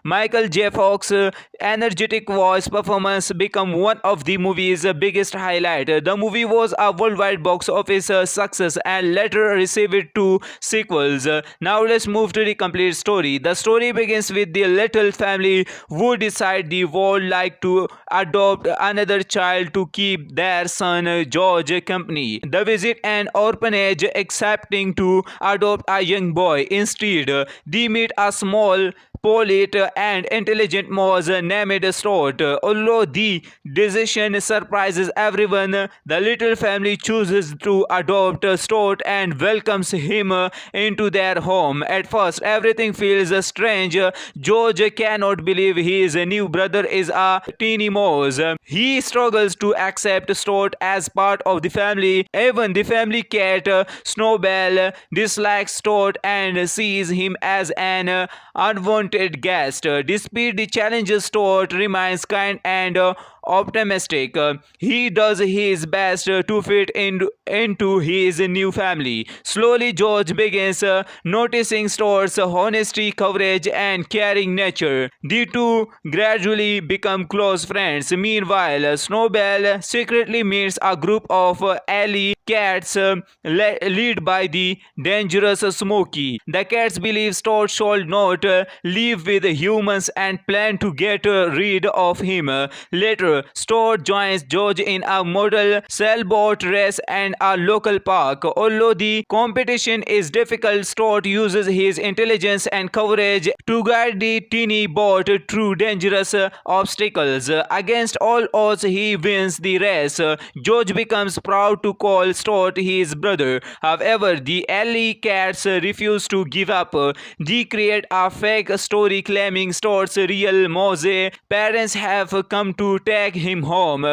Michael J. Fox's energetic voice performance became one of the movie's biggest highlights. The movie was a worldwide box office success and later received two sequels. Now let's move to the complete story. The story begins with the Little family who decide they would like to adopt another child to keep their son George company. They visit an orphanage accepting to adopt a young boy. Instead, they meet a small, polite, and intelligent mouse named Stuart. Although the decision surprises everyone, the Little family chooses to adopt Stuart and welcomes him into their home. At first, everything feels strange. George cannot believe his new brother is a teeny mouse. He struggles to accept Stuart as part of the family. Even the family cat, Snowbell, dislikes Stuart and sees him as an unwanted guest. Despite the challenges, Stuart remains kind and optimistic. He does his best to fit into his new family. Slowly, George begins noticing Stuart's honesty, courage, and caring nature. The two gradually become close friends. Meanwhile, Snowbell secretly meets a group of alley cats led by the dangerous Smokey. The cats believe Stuart should not live with humans and plan to get rid of him. Later, Stuart joins George in a model sailboat race and a local park. Although the competition is difficult, Stuart uses his intelligence and courage to guide the teeny boat through dangerous obstacles. Against all odds, he wins the race. George becomes proud to call Stuart his brother. However, the alley cats refuse to give up. They create a fake story claiming Stuart's real mouse parents have come to tell take him home.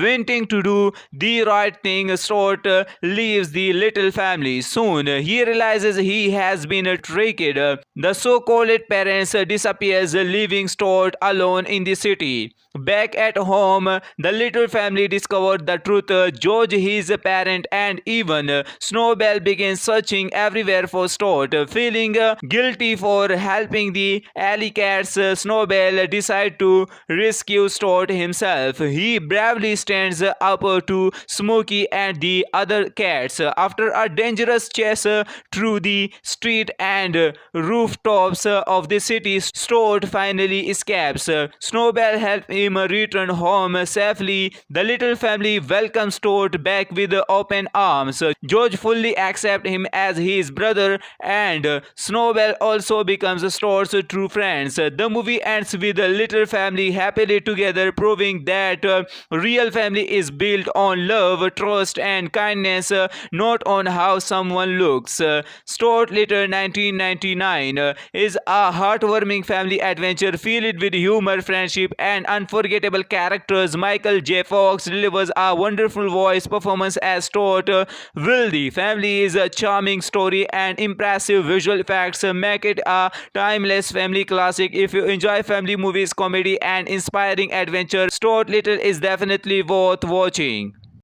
Wanting to do the right thing, Stuart leaves the little family. Soon he realizes he has been tricked. The so-called parents disappears, leaving Stuart alone in the city. Back at home, the little family discovered the truth. George, his parent, and even Snowbell begin searching everywhere for Stuart. Feeling guilty for helping the alley cats, Snowbell decides to rescue Stuart himself. He bravely stands up to Smokey and the other cats. After a dangerous chase through the street and rooftops of the city, Stuart finally escapes. Snowbell helps him return home safely. The little family welcomes Stuart back with open arms. George fully accepts him as his brother, and Snowbell also becomes Stuart's true friends. The movie ends with the little family happily together, proving that real family is built on love, trust, and kindness, not on how someone looks. Stuart Little 1999 is a heartwarming family adventure filled with humor, friendship, and unforgettable characters. Michael J. Fox delivers a wonderful voice performance as Stuart. Will the Family's charming story and impressive visual effects make it a timeless family classic. If you enjoy family movies, comedy, and inspiring adventure, Stuart Little is definitely worth watching.